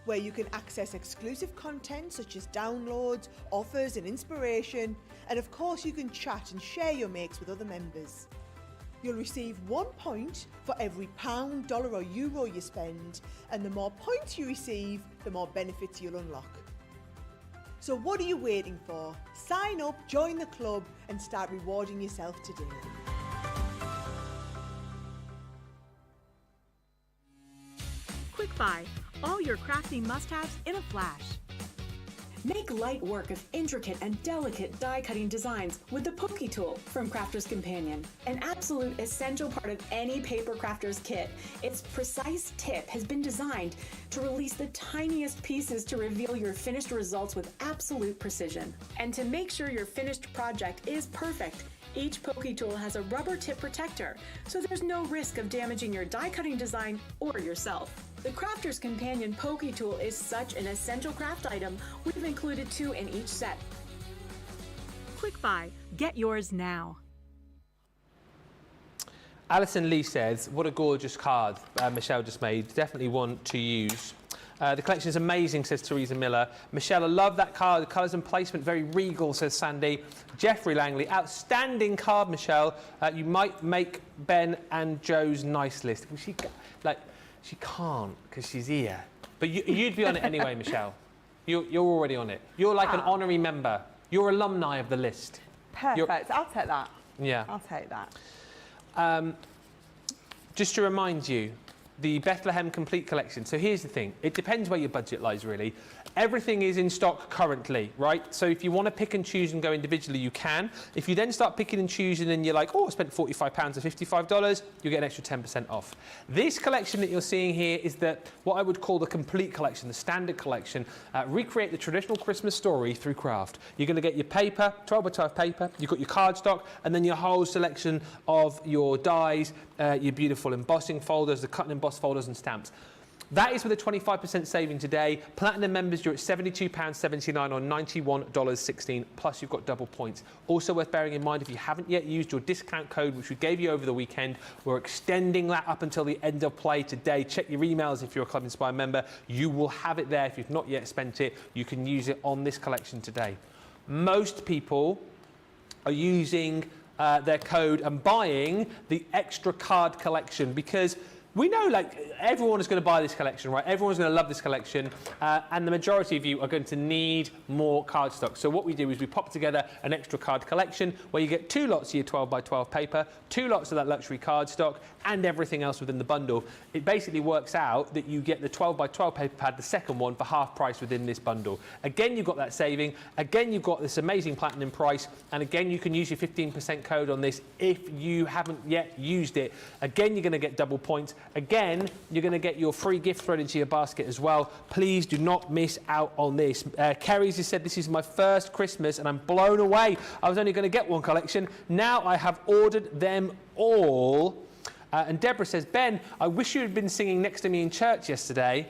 where you can access exclusive content such as downloads, offers and inspiration, and of course you can chat and share your makes with other members. You'll receive 1 point for every pound, dollar or euro you spend, and the more points you receive, the more benefits you'll unlock. So what are you waiting for? Sign up, join the club and start rewarding yourself today. Quick Buy, all your crafty must-haves in a flash. Make light work of intricate and delicate die-cutting designs with the Pokey Tool from Crafter's Companion. An absolute essential part of any paper crafter's kit, its precise tip has been designed to release the tiniest pieces to reveal your finished results with absolute precision. And to make sure your finished project is perfect, each Pokey Tool has a rubber tip protector, so there's no risk of damaging your die-cutting design or yourself. The Crafter's Companion Pokey Tool is such an essential craft item, we've included 2 in each set. Quick Buy, get yours now. Alison Lee says, what a gorgeous card Michelle just made. Definitely one to use. The collection is amazing, says Teresa Miller. Michelle, I love that card. The colours and placement, very regal, says Sandy. Jeffrey Langley, outstanding card, Michelle. You might make Ben and Joe's nice list. She can't because she's here. But you'd be on it anyway, Michelle. You're already on it. You're like an honorary member. You're alumni of the list. Perfect. I'll take that. Yeah. I'll take that. Just to remind you, the Bethlehem Complete Collection. So here's the thing. It depends where your budget lies, really. Everything is in stock currently, right? So if you want to pick and choose and go individually, you can. If you then start picking and choosing and you're like, oh, I spent £45 or $55, you get an extra 10% off. This collection that you're seeing here is what I would call the complete collection, the standard collection. Recreate the traditional Christmas story through craft. You're going to get your paper, 12 by 12 paper, you've got your cardstock, and then your whole selection of your dies, your beautiful embossing folders, the cut and emboss folders and stamps. That is with a 25% saving today. Platinum members, you're at £72.79 or $91.16, plus you've got double points. Also worth bearing in mind, if you haven't yet used your discount code, which we gave you over the weekend, we're extending that up until the end of play today. Check your emails if you're a Club Inspire member. You will have it there. If you've not yet spent it, you can use it on this collection today. Most people are using their code and buying the extra card collection because we know, everyone is going to buy this collection, right? Everyone's going to love this collection, and the majority of you are going to need more cardstock. So what we do is we pop together an extra card collection where you get 2 lots of your 12 by 12 paper, 2 lots of that luxury cardstock, and everything else within the bundle. It basically works out that you get the 12 by 12 paper pad, the second one, for half price within this bundle. Again, you've got that saving. Again, you've got this amazing platinum price. And again, you can use your 15% code on this if you haven't yet used it. Again, you're going to get double points. Again, you're going to get your free gift thrown into your basket as well. Please do not miss out on this. Kerry's just said, this is my first Christmas and I'm blown away. I was only going to get one collection. Now I have ordered them all. And Deborah says, Ben, I wish you had been singing next to me in church yesterday,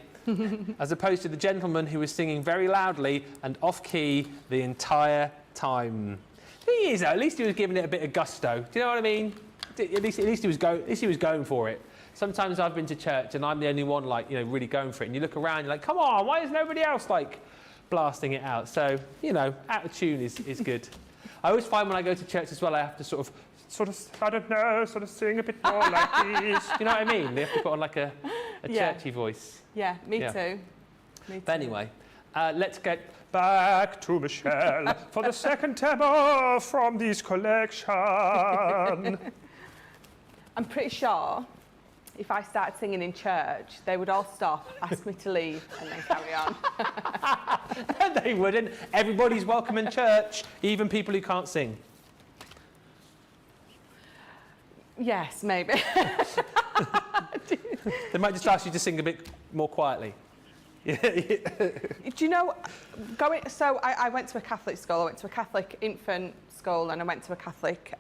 as opposed to the gentleman who was singing very loudly and off-key the entire time. He is, though. At least he was giving it a bit of gusto. Do you know what I mean? At least he was going for it. Sometimes I've been to church and I'm the only one, like, you know, really going for it. And you look around, you're like, come on, why is nobody else, like, blasting it out? So, you know, out of tune is good. I always find when I go to church as well, I have to sort of, I don't know, sort of sing a bit more like this. You know what I mean? They have to put on, like, a churchy voice. Yeah, me too. But anyway, let's get back to Michelle for the second demo from this collection. I'm pretty sure if I started singing in church, they would all stop, ask me to leave, and then carry on. They wouldn't. Everybody's welcome in church, even people who can't sing. Yes, maybe. They might just ask you to sing a bit more quietly. Do you know, so I went to a Catholic school. I went to a Catholic infant school, and I went to a Catholic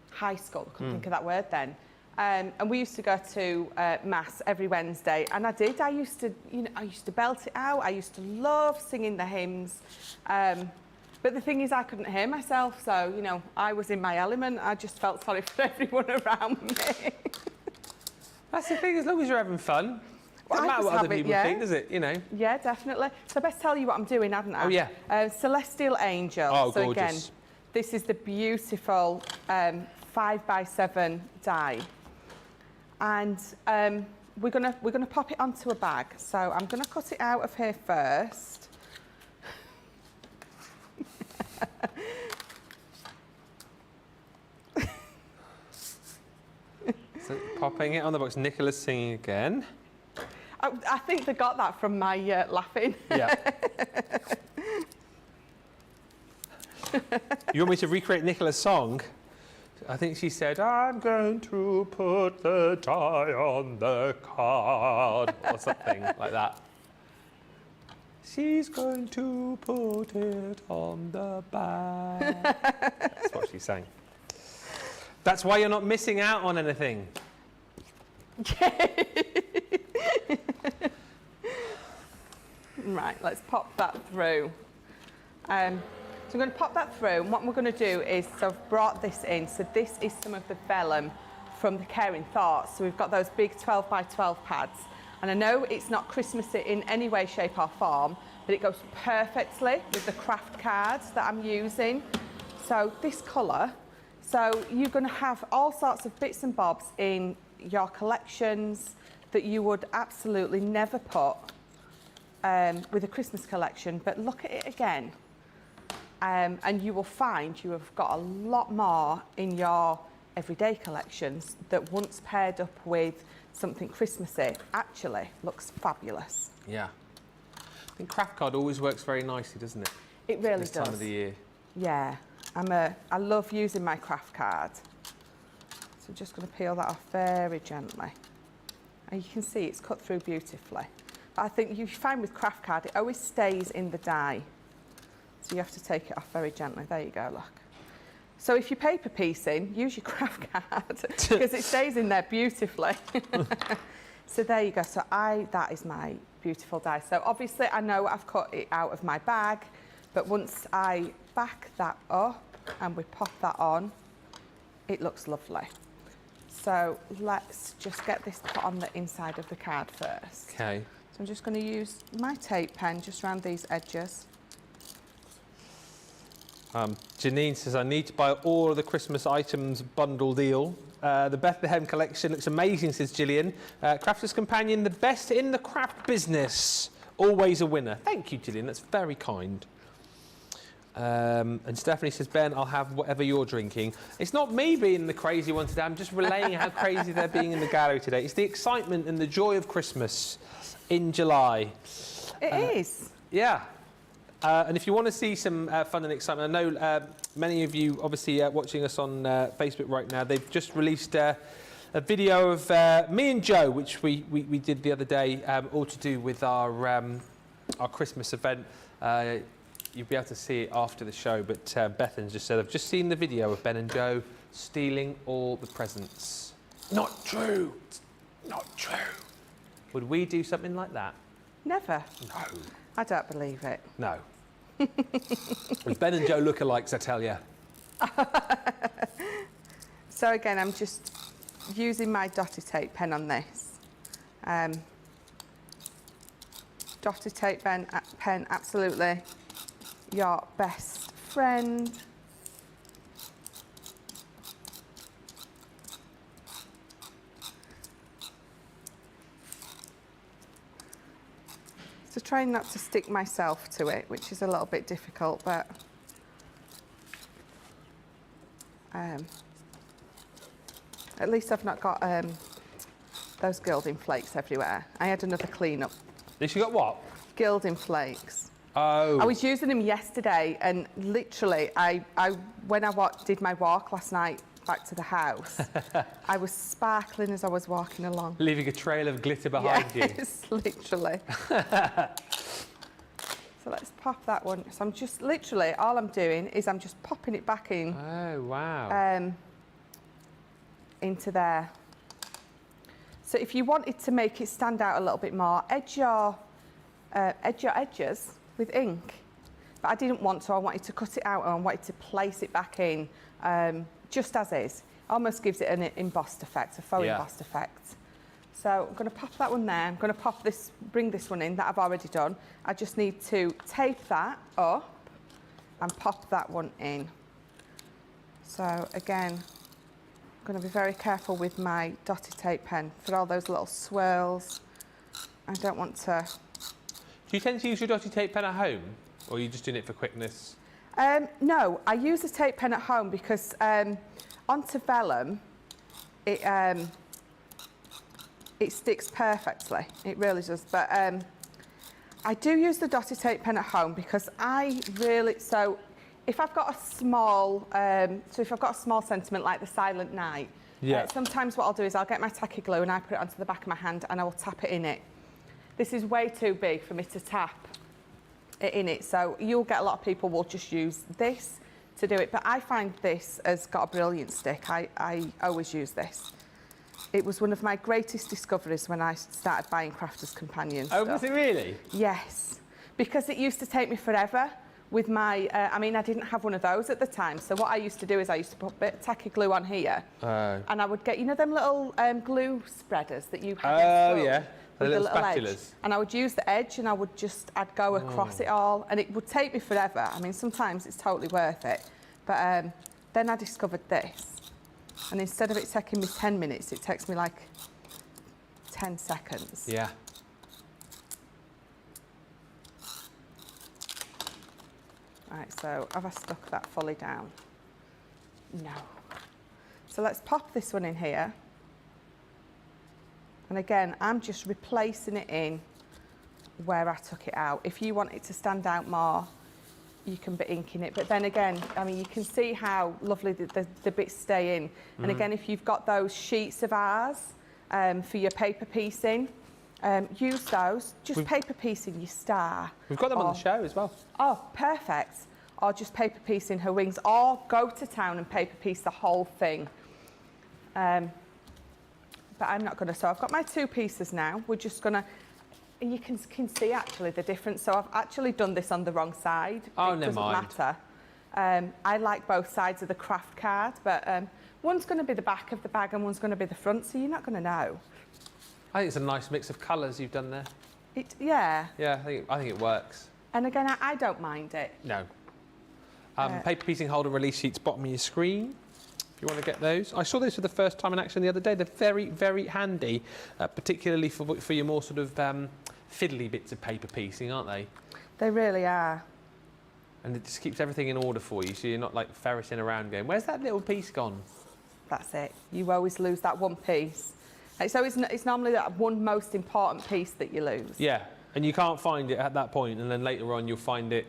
high school. I couldn't think of that word then. And we used to go to mass every Wednesday, and I used to belt it out. I used to love singing the hymns. But the thing is, I couldn't hear myself, so, you know, I was in my element. I just felt sorry for everyone around me. That's the thing, as long as you're having fun. Well, Doesn't matter what other people think, does it? You know. Yeah, definitely. So I best tell you what I'm doing, hadn't I? Oh, yeah. Celestial Angel. Oh, so gorgeous. again, this is the beautiful 5x7 die. And we're gonna pop it onto a bag. So I'm gonna cut it out of here first. So popping it on the box. Nicola's singing again. I think they got that from my laughing. Yeah. You want me to recreate Nicola's song? I think she said, I'm going to put the die on the card, or something like that. She's going to put it on the bag. That's what she sang. That's why you're not missing out on anything. Right, let's pop that through. So I'm going to pop that through, and what we're going to do is, so I've brought this in. So this is some of the vellum from the Caring Thoughts. So we've got those big 12x12 pads. And I know it's not Christmassy in any way, shape or form, but it goes perfectly with the craft cards that I'm using. So this colour, so you're going to have all sorts of bits and bobs in your collections that you would absolutely never put with a Christmas collection. But look at it again. And you will find you have got a lot more in your everyday collections that once paired up with something Christmassy actually looks fabulous. Yeah. I think craft card always works very nicely, doesn't it? It really does. This time of the year. Yeah. I love using my craft card. So I'm just going to peel that off very gently. And you can see it's cut through beautifully. But I think you find with craft card, it always stays in the die. So you have to take it off very gently. There you go, look. So if you're paper piecing, use your craft card because it stays in there beautifully. So there you go. So that is my beautiful die. So obviously I know I've cut it out of my bag, but once I back that up and we pop that on, it looks lovely. So let's just get this put on the inside of the card first. Okay. So I'm just going to use my tape pen just around these edges. Janine says, I need to buy all of the Christmas items bundle deal. The Bethlehem collection looks amazing, says Gillian. Crafter's Companion, the best in the craft business. Always a winner. Thank you, Gillian. That's very kind. And Stephanie says, Ben, I'll have whatever you're drinking. It's not me being the crazy one today. I'm just relaying how crazy they're being in the gallery today. It's the excitement and the joy of Christmas in July. It is. Yeah. And if you want to see some fun and excitement, I know many of you obviously watching us on Facebook right now, they've just released a video of me and Joe, which we did the other day, all to do with our Christmas event. You'll be able to see it after the show, but Bethan's just said, I've just seen the video of Ben and Joe stealing all the presents. Not true. It's not true. Would we do something like that? Never. No. I don't believe it. No. It's Ben and Joe lookalikes, I tell you. So again, I'm just using my dotted tape pen on this. Dotted tape pen, absolutely your best friend. So trying not to stick myself to it, which is a little bit difficult, but at least I've not got those gilding flakes everywhere. I had another clean-up. At least you got what? Gilding flakes. Oh. I was using them yesterday, and literally, when I did my walk last night back to the house, I was sparkling as I was walking along. Leaving a trail of glitter behind you. Yes, literally. So let's pop that one. So I'm just literally, all I'm doing is I'm just popping it back in. Oh, wow. Into there. So if you wanted to make it stand out a little bit more, edge your edges with ink. But I didn't want to. I wanted to cut it out and I wanted to place it back in just as is. Almost gives it an embossed effect, a faux embossed effect. So I'm going to pop that one there. I'm going to bring this one in that I've already done. I just need to tape that up and pop that one in. So again, I'm going to be very careful with my dotted tape pen for all those little swirls. I don't want to... Do you tend to use your dotted tape pen at home, or are you just doing it for quickness? No, I use a tape pen at home because onto vellum, it sticks perfectly. It really does. But I do use the dotted tape pen at home because so if I've got a small, sentiment like the Silent Night, sometimes what I'll do is I'll get my tacky glue and I put it onto the back of my hand and I will tap it in it. This is way too big for me to tap it in it, so you'll get a lot of people will just use this to do it, but I find this has got a brilliant stick. I always use this. It was one of my greatest discoveries when I started buying Crafters Companion stuff. Oh, was it really? Yes, because it used to take me forever with my, I didn't have one of those at the time, so what I used to do is I used to put a bit of tacky glue on here, and I would get, them little glue spreaders that you have in school, yeah, the little edge. spatulas. And I would use the edge and I'd go across it all, and it would take me forever. Sometimes it's totally worth it, but then I discovered this. And instead of it taking me 10 minutes, it takes me like 10 seconds. Yeah. Right, so have I stuck that fully down? No. So let's pop this one in here. And again, I'm just replacing it in where I took it out. If you want it to stand out more, you can be inking it. But then again, you can see how lovely the bits stay in. And again, if you've got those sheets of ours for your paper piecing, use those. Just paper piecing your star. We've got them on the show as well. Oh, perfect. Or just paper piecing her wings, or go to town and paper piece the whole thing. But I'm not going to. So I've got my two pieces now. We're just going to... You can see actually the difference. So I've actually done this on the wrong side. Oh, it never mind. Doesn't matter. I like both sides of the craft card, but one's going to be the back of the bag and one's going to be the front, so you're not going to know. I think it's a nice mix of colours you've done there. Yeah. Yeah, I think it works. And again, I don't mind it. No. Paper piecing hold and release sheets bottom of your screen, if you want to get those. I saw those for the first time in action the other day. They're very, very handy, particularly for your more sort of fiddly bits of paper piecing, aren't they? They really are. And it just keeps everything in order for you, so you're not like ferreting around going, where's that little piece gone? That's it. You always lose that one piece. So it's normally that one most important piece that you lose. Yeah, and you can't find it at that point, and then later on you'll find it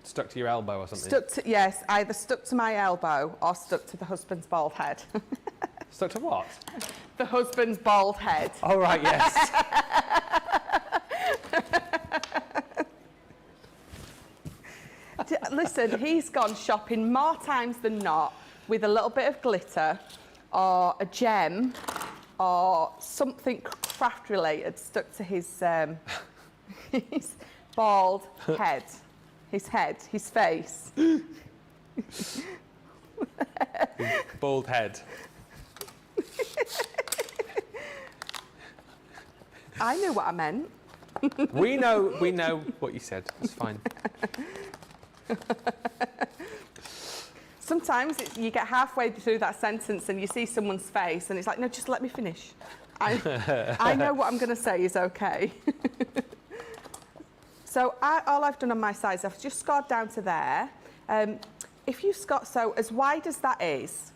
stuck to your elbow or something. Yes, either stuck to my elbow or stuck to the husband's bald head. Stuck to what? The husband's bald head. Oh, right, yes. Listen, he's gone shopping more times than not with a little bit of glitter or a gem or something craft related stuck to his, his bald head. his head, his face. Bald head. I knew what I meant. We know what you said. It's fine. Sometimes you get halfway through that sentence and you see someone's face and it's like, no, just let me finish. I know what I'm going to say is okay. So all I've done on my side is I've just scored down to there. If you score, so as wide as that is,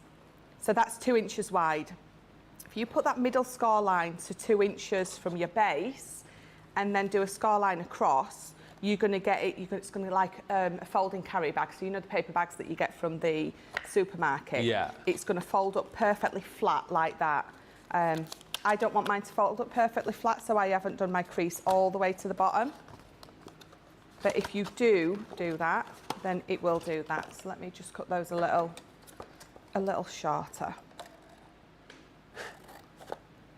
so that's 2 inches wide. If you put that middle score line to 2 inches from your base and then do a score line across, you're going to get it, it's going to be like a folding carry bag. So you know the paper bags that you get from the supermarket? Yeah. It's going to fold up perfectly flat like that. I don't want mine to fold up perfectly flat, so I haven't done my crease all the way to the bottom. But if you do that, then it will do that. So let me just cut those a little shorter.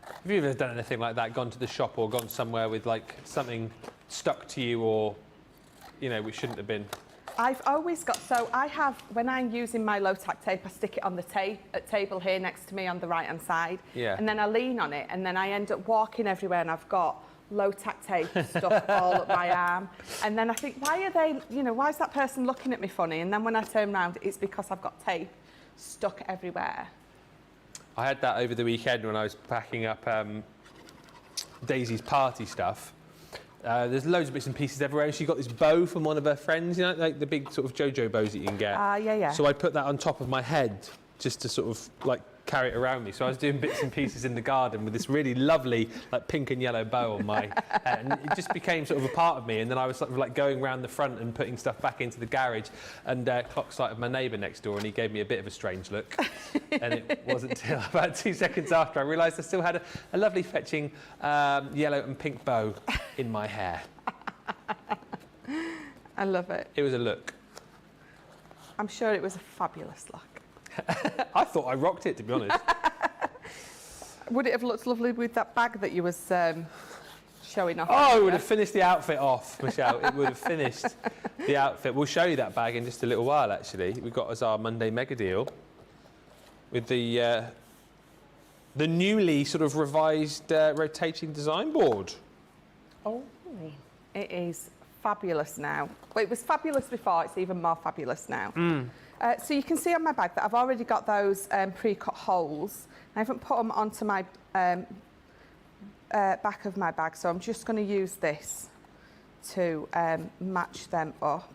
Have you ever done anything like that, gone to the shop or gone somewhere with like something stuck to you or, you know, which shouldn't have been? I've always got, so I have, when I'm using my low tack tape, I stick it on the table here next to me on the right hand side. Yeah. And then I lean on it and then I end up walking everywhere and I've got low tack tape stuck all up my arm. And then I think, why are they, you know, why is that person looking at me funny? And then when I turn around, it's because I've got tape stuck everywhere. I had that over the weekend when I was packing up Daisy's party stuff. There's loads of bits and pieces everywhere. She got this bow from one of her friends, you know, like the big sort of JoJo bows that you can get. Yeah. So I put that on top of my head just to sort of like carry it around me. So I was doing bits and pieces in the garden with this really lovely like pink and yellow bow on my head. And it just became sort of a part of me. And then I was sort of like going around the front and putting stuff back into the garage and clocked sight of my neighbour next door and he gave me a bit of a strange look. And it wasn't until about 2 seconds after I realised I still had a lovely fetching yellow and pink bow in my hair. I love it. It was a look. I'm sure it was a fabulous look. I thought I rocked it, to be honest. Would it have looked lovely with that bag that you was showing off? Oh, it would have finished the outfit off, Michelle. It would have finished the outfit. We'll show you that bag in just a little while, actually. We've got as our Monday mega deal with the newly sort of revised rotating design board. Oh, it is fabulous now. Well, it was fabulous before, it's even more fabulous now. So you can see on my bag that I've already got those pre-cut holes. I haven't put them onto my back of my bag, so I'm just going to use this to match them up.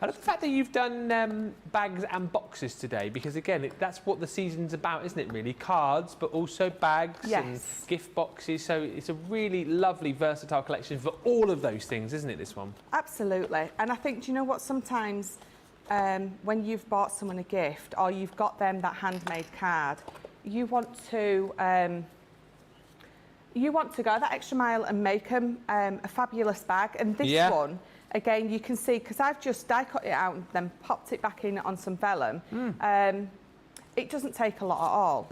I love the fact that you've done bags and boxes today, because again, that's what the season's about, isn't it really? Cards, but also bags and gift boxes. So it's a really lovely, versatile collection for all of those things, isn't it, this one? Absolutely. And I think, do you know what, sometimes when you've bought someone a gift or you've got them that handmade card, you want to go that extra mile and make them a fabulous bag. And this one, again, you can see, because I've just die cut it out and then popped it back in on some vellum. It doesn't take a lot at all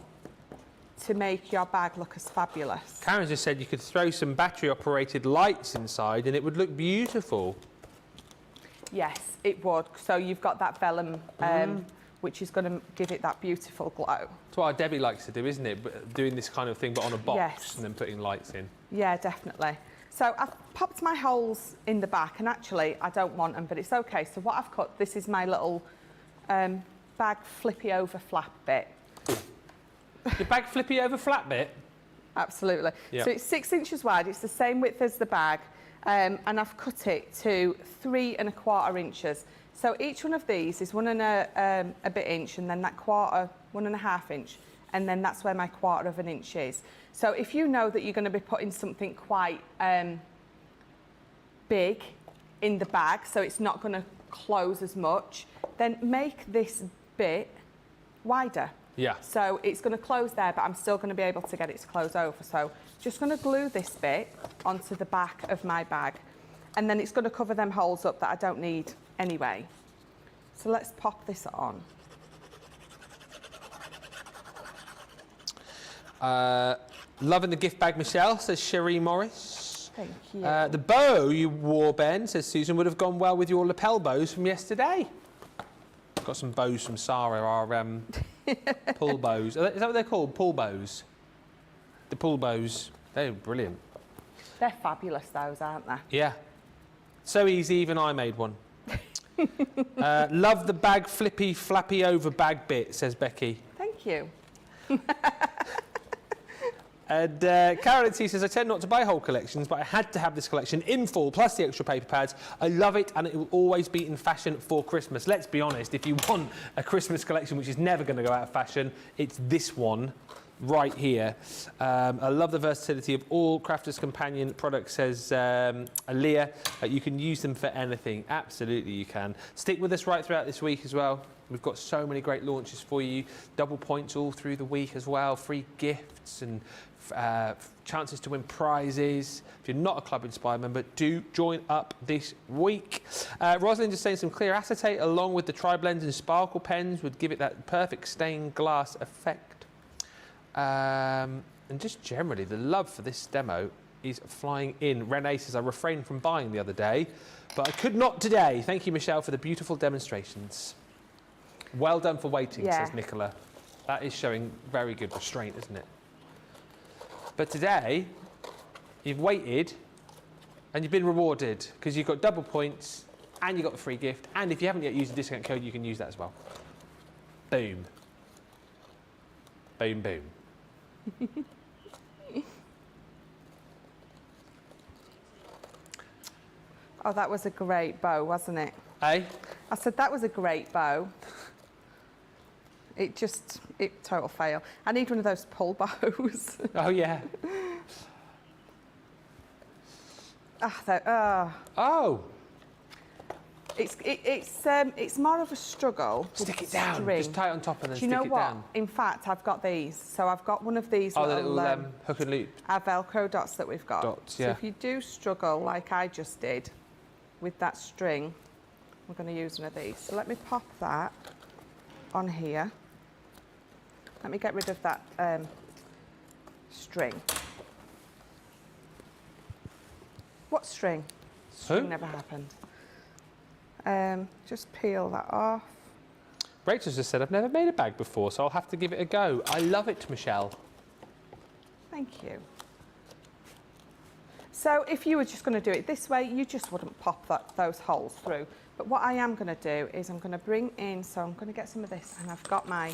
to make your bag look as fabulous. Karen just said you could throw some battery operated lights inside and it would look beautiful. Yes, it would. So you've got that vellum, which is going to give it that beautiful glow. That's what our Debbie likes to do, isn't it? Doing this kind of thing, but on a box and then putting lights in. Yeah, definitely. So I've popped my holes in the back, and actually I don't want them, but it's okay. So what I've cut, this is my little bag flippy over flap bit. The bag flippy over flat bit? Absolutely. Yep. So it's 6 inches wide. It's the same width as the bag. And I've cut it to 3 1/4 inches. So each one of these is 1 and a bit inch, and then that quarter, 1 1/2 inch, and then that's where my 1/4 inch is. So if you know that you're going to be putting something quite big in the bag, so it's not going to close as much, then make this bit wider. Yeah. So it's going to close there, but I'm still going to be able to get it to close over. So just going to glue this bit onto the back of my bag, and then it's going to cover them holes up that I don't need anyway. So let's pop this on. Loving the gift bag, Michelle, says Cherie Morris. Thank you. The bow you wore, Ben, says Susan, would have gone well with your lapel bows from yesterday. Got some bows from Sarah, our pull bows. Is that what they're called? Pull bows? The pull bows. They're brilliant. They're fabulous, those, aren't they? Yeah. So easy, even I made one. Love the bag flippy, flappy over bag bit, says Becky. Thank you. And Carolyn T says, I tend not to buy whole collections, but I had to have this collection in full, plus the extra paper pads. I love it, and it will always be in fashion for Christmas. Let's be honest, if you want a Christmas collection which is never going to go out of fashion, it's this one right here. I love the versatility of all Crafters Companion products, says Aaliyah. You can use them for anything. Absolutely you can. Stick with us right throughout this week as well. We've got so many great launches for you. Double points all through the week as well. Free gifts and chances to win prizes. If you're not a Club Inspire member, do join up this week. Rosalind is saying some clear acetate along with the tri-blends and sparkle pens would give it that perfect stained glass effect. And just generally, the love for this demo is flying in. Renee says, I refrained from buying the other day, but I could not today. Thank you, Michelle, for the beautiful demonstrations. Well done for waiting, says Nicola. That is showing very good restraint, isn't it? But today, you've waited and you've been rewarded because you've got double points and you've got the free gift. And if you haven't yet used the discount code, you can use that as well. Boom. Boom, boom. Oh, that was a great bow, wasn't it? Hey? I said that was a great bow. It total fail. I need one of those pull bows. Oh, yeah. Oh. It's more of a struggle. Stick it down. String. Just tie it on top and then stick it Do you know what? down. In fact, I've got these. So I've got one of these little hook and loop. our Velcro dots that we've got. Dots, So yeah. if you do struggle like I just did with that string, we're going to use one of these. So let me pop that on here. Let me get rid of that string. What string? String never happened. Just peel that off. Rachel's just said, I've never made a bag before, so I'll have to give it a go. I love it, Michelle. Thank you. So if you were just going to do it this way, you just wouldn't pop those holes through. But what I am going to do is I'm going to bring in, so I'm going to get some of this, and I've got my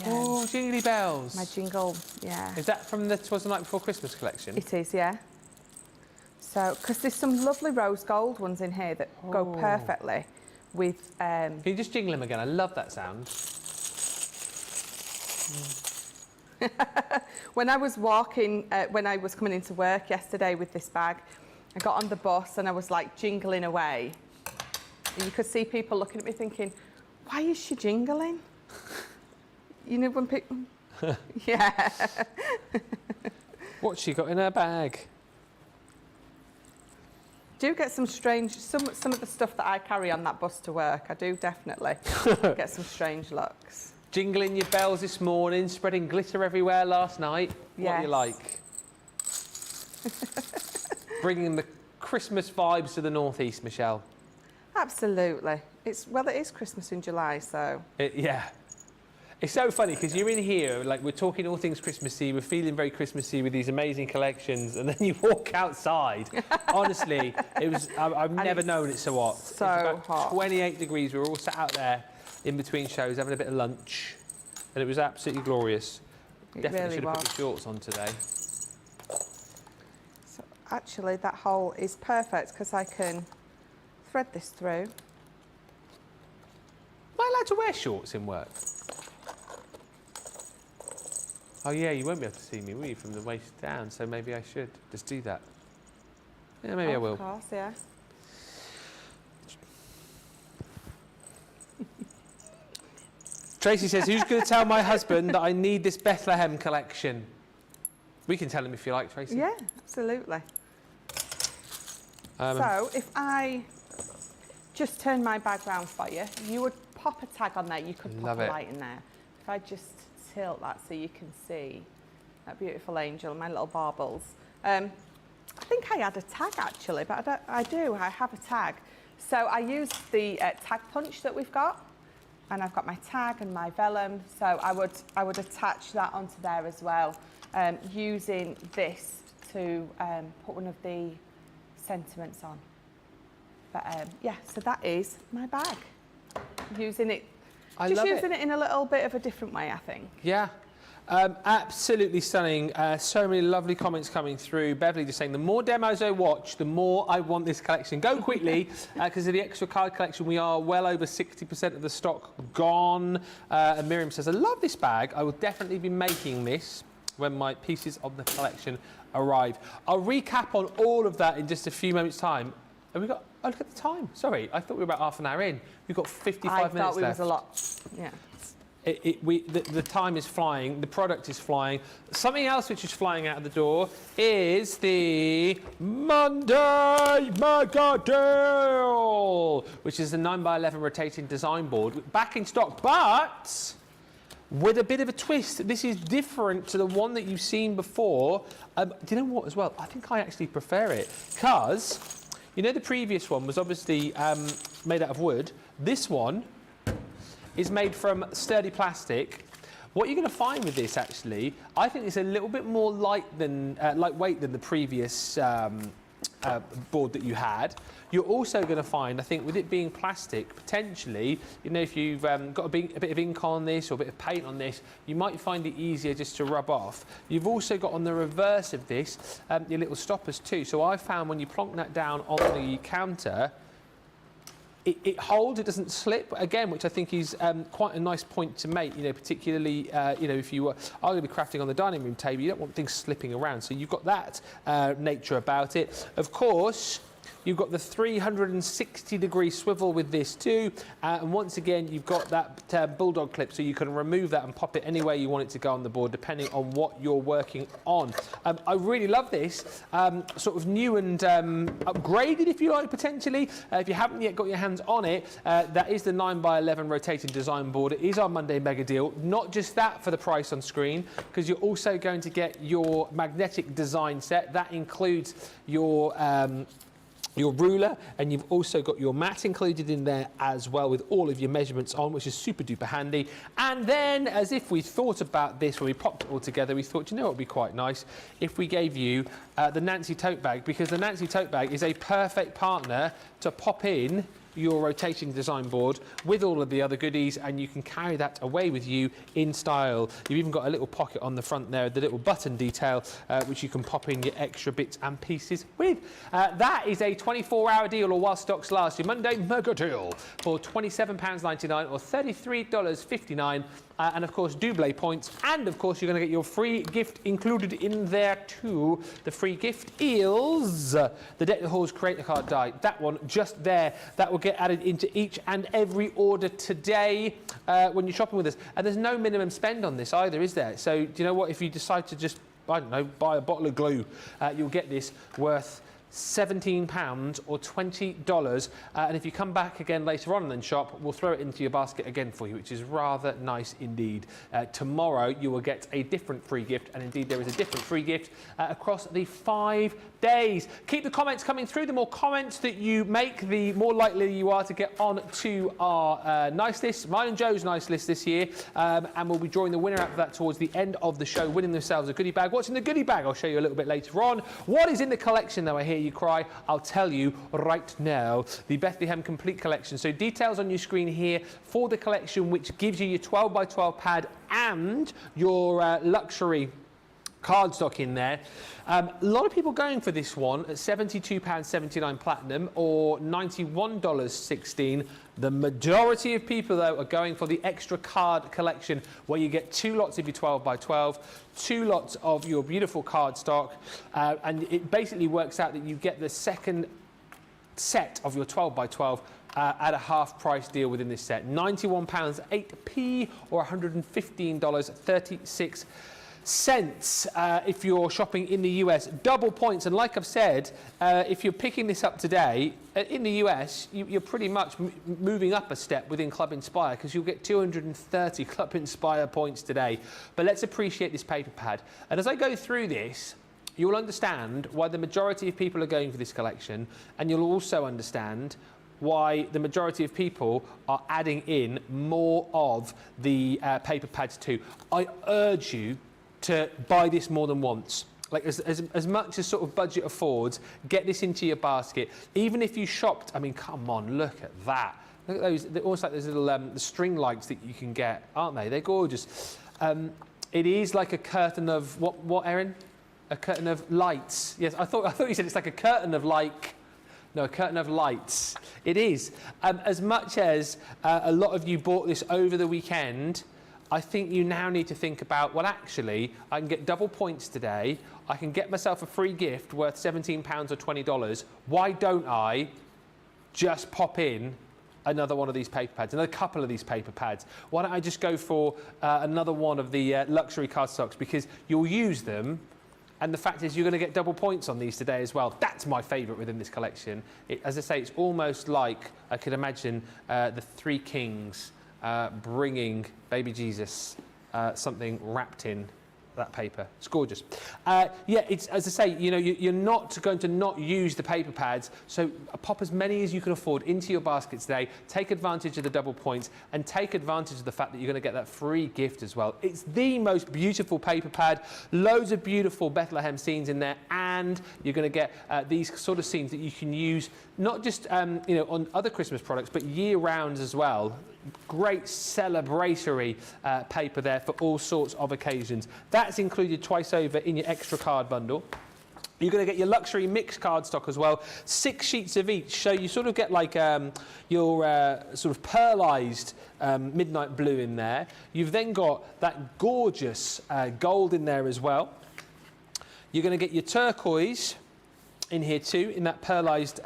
oh, jingly bells. my jingle, yeah. Is that from the 'Twas the Night Before Christmas collection? It is, yeah. So, because there's some lovely rose gold ones in here that go perfectly with... Can you just jingle them again? I love that sound. When I was walking, when I was coming into work yesterday with this bag, I got on the bus and I was like jingling away. And you could see people looking at me thinking, why is she jingling? You know, when people... Yeah. What's she got in her bag? Do get some strange... Some of the stuff that I carry on that bus to work, I do definitely get some strange looks. Jingling your bells this morning, spreading glitter everywhere last night. What do you like? Bringing the Christmas vibes to the northeast, Michelle. Absolutely. It is Christmas in July, so... Yeah. It's so funny because you're in here, like we're talking all things Christmassy, we're feeling very Christmassy with these amazing collections, and then you walk outside. Honestly, it was, I've never known it so hot. So it's about hot. 28 degrees. We were all sat out there in between shows having a bit of lunch, and it was absolutely glorious. It Definitely really should have was. put the shorts on today. So actually, that hole is perfect because I can thread this through. Am I allowed to wear shorts in work? Oh yeah, you won't be able to see me, will you, from the waist down, so maybe I should just do that. Yeah, maybe I will. Of course, yeah. Tracy says, who's going to tell my husband that I need this Bethlehem collection? We can tell him if you like, Tracy. Yeah, absolutely. So if I just turn my bag round for you, you would pop a tag on there. You could pop a light in there. If I just tilt that so you can see, that beautiful angel, my little baubles. I think I had a tag actually, but I have a tag. So I used the tag punch that we've got, and I've got my tag and my vellum. So I would attach that onto there as well, using this to put one of the sentiments on. But yeah, so that is my bag. Using it, using it in a little bit of a different way, I think. Yeah. Absolutely stunning. So many lovely comments coming through. Beverly just saying, the more demos I watch, the more I want this collection. Go quickly, because of the extra card collection, we are well over 60% of the stock gone. And Miriam says, I love this bag. I will definitely be making this when my pieces of the collection arrive. I'll recap on all of that in just a few moments' time. Have we got... Oh, look at the time. Sorry, I thought we were about half an hour in. We've got 55 minutes left. I thought we was a lot. Yeah. The time is flying, the product is flying. Something else which is flying out of the door is the Monday Mega Deal, which is the 9x11 rotating design board. Back in stock, but with a bit of a twist. This is different to the one that you've seen before. Do you know what as well? I think I actually prefer it, because you know the previous one was obviously made out of wood. This one is made from sturdy plastic. What you're going to find with this, actually, I think it's a little bit more lightweight than the previous board that you had. You're also going to find, I think, with it being plastic, potentially, you know, if you've got a bit of ink on this or a bit of paint on this, you might find it easier just to rub off. You've also got on the reverse of this your little stoppers too. So I found when you plonk that down on the counter, it holds, it doesn't slip, again, which I think is quite a nice point to make, you know, particularly, you know, if you are going to be crafting on the dining room table, you don't want things slipping around, so you've got that nature about it. Of course, you've got the 360-degree swivel with this too, and once again, you've got that bulldog clip, so you can remove that and pop it anywhere you want it to go on the board, depending on what you're working on. I really love this, sort of new and upgraded, if you like, potentially. If you haven't yet got your hands on it, that is the 9x11 rotating design board. It is our Monday Mega Deal. Not just that for the price on screen, because you're also going to get your magnetic design set. That includes your ruler, and you've also got your mat included in there as well, with all of your measurements on, which is super duper handy. And then, as if we thought about this when we popped it all together, we thought, you know what would be quite nice if we gave you the Nancy tote bag, because the Nancy tote bag is a perfect partner to pop in your rotating design board with all of the other goodies, and you can carry that away with you in style. You've even got a little pocket on the front there, the little button detail, which you can pop in your extra bits and pieces with. That is a 24-hour deal, or while stocks last, your Monday Mega Deal for £27.99 or $33.59. And of course, double points, and of course, you're going to get your free gift included in there too. The free gift is the Deck the Halls Creator Card die. That one just there. That will get added into each and every order today when you're shopping with us. And there's no minimum spend on this either, is there? So do you know what? If you decide to just, I don't know, buy a bottle of glue, you'll get this worth £17 or $20, and if you come back again later on and then shop, we'll throw it into your basket again for you, which is rather nice indeed. Tomorrow you will get a different free gift, and indeed there is a different free gift across the 5 days. Keep the comments coming through. The more comments that you make, the more likely you are to get on to our nice list, mine and Joe's nice list this year, and we'll be drawing the winner out of that towards the end of the show, winning themselves a goodie bag. What's in the goodie bag? I'll show you a little bit later on. What is in the collection, though, I hear you cry? I'll tell you right now. The Bethlehem Complete Collection. So details on your screen here for the collection, which gives you your 12x12 pad and your luxury cardstock in there. A lot of people going for this one at £72.79 platinum or $91.16. The majority of people, though, are going for the extra card collection, where you get 2 lots of your 12x12, 2 lots of your beautiful cardstock, and it basically works out that you get the second set of your 12x12 at a half price deal within this set. £91.08 or $115.36. cents if you're shopping in the US, double points. And like I've said, if you're picking this up today, in the US, you're pretty much moving up a step within Club Inspire, because you'll get 230 Club Inspire points today. But let's appreciate this paper pad. And as I go through this, you'll understand why the majority of people are going for this collection, and you'll also understand why the majority of people are adding in more of the paper pads too. I urge you to buy this more than once. Like as much as sort of budget affords, get this into your basket. Even if you shopped, I mean, come on, look at that. Look at those, they're almost like those little the string lights that you can get, aren't they? They're gorgeous. It is like a curtain of, what, Erin? A curtain of lights. Yes, I thought you said it's like a curtain of no, a curtain of lights. It is. As much as a lot of you bought this over the weekend, I think you now need to think about, well, actually, I can get double points today. I can get myself a free gift worth £17 or $20. Why don't I just pop in another one of these paper pads, another couple of these paper pads? Why don't I just go for another one of the luxury cardstocks, because you'll use them. And the fact is, you're going to get double points on these today as well. That's my favourite within this collection. As I say, it's almost like I could imagine the three kings bringing baby Jesus something wrapped in that paper. It's gorgeous. Yeah, it's, as I say, you know, you're not going to not use the paper pads, so pop as many as you can afford into your basket today. Take advantage of the double points, and take advantage of the fact that you're going to get that free gift as well. It's the most beautiful paper pad, loads of beautiful Bethlehem scenes in there, and you're going to get these sort of scenes that you can use not just you know, on other Christmas products, but year round as well. Great celebratory paper there for all sorts of occasions. That's included twice over in your extra card bundle. You're going to get your luxury mixed cardstock as well, 6 sheets of each, so you sort of get like your sort of pearlised midnight blue in there. You've then got that gorgeous gold in there as well. You're going to get your turquoise in here too, in that pearlised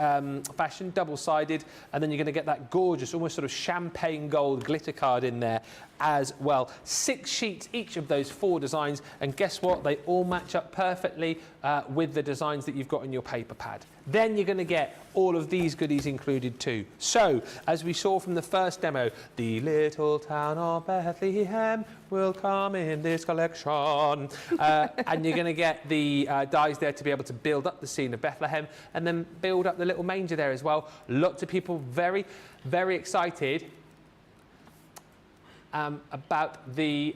fashion, double-sided, and then you're going to get that gorgeous, almost sort of champagne gold glitter card in there as well. 6 sheets, each of those 4 designs, and guess what? They all match up perfectly with the designs that you've got in your paper pad. Then you're going to get all of these goodies included too. So, as we saw from the first demo, the little town of Bethlehem will come in this collection. And you're going to get the dies there to be able to build up the scene of Bethlehem, and then build up the little manger there as well. Lots of people very, very excited about the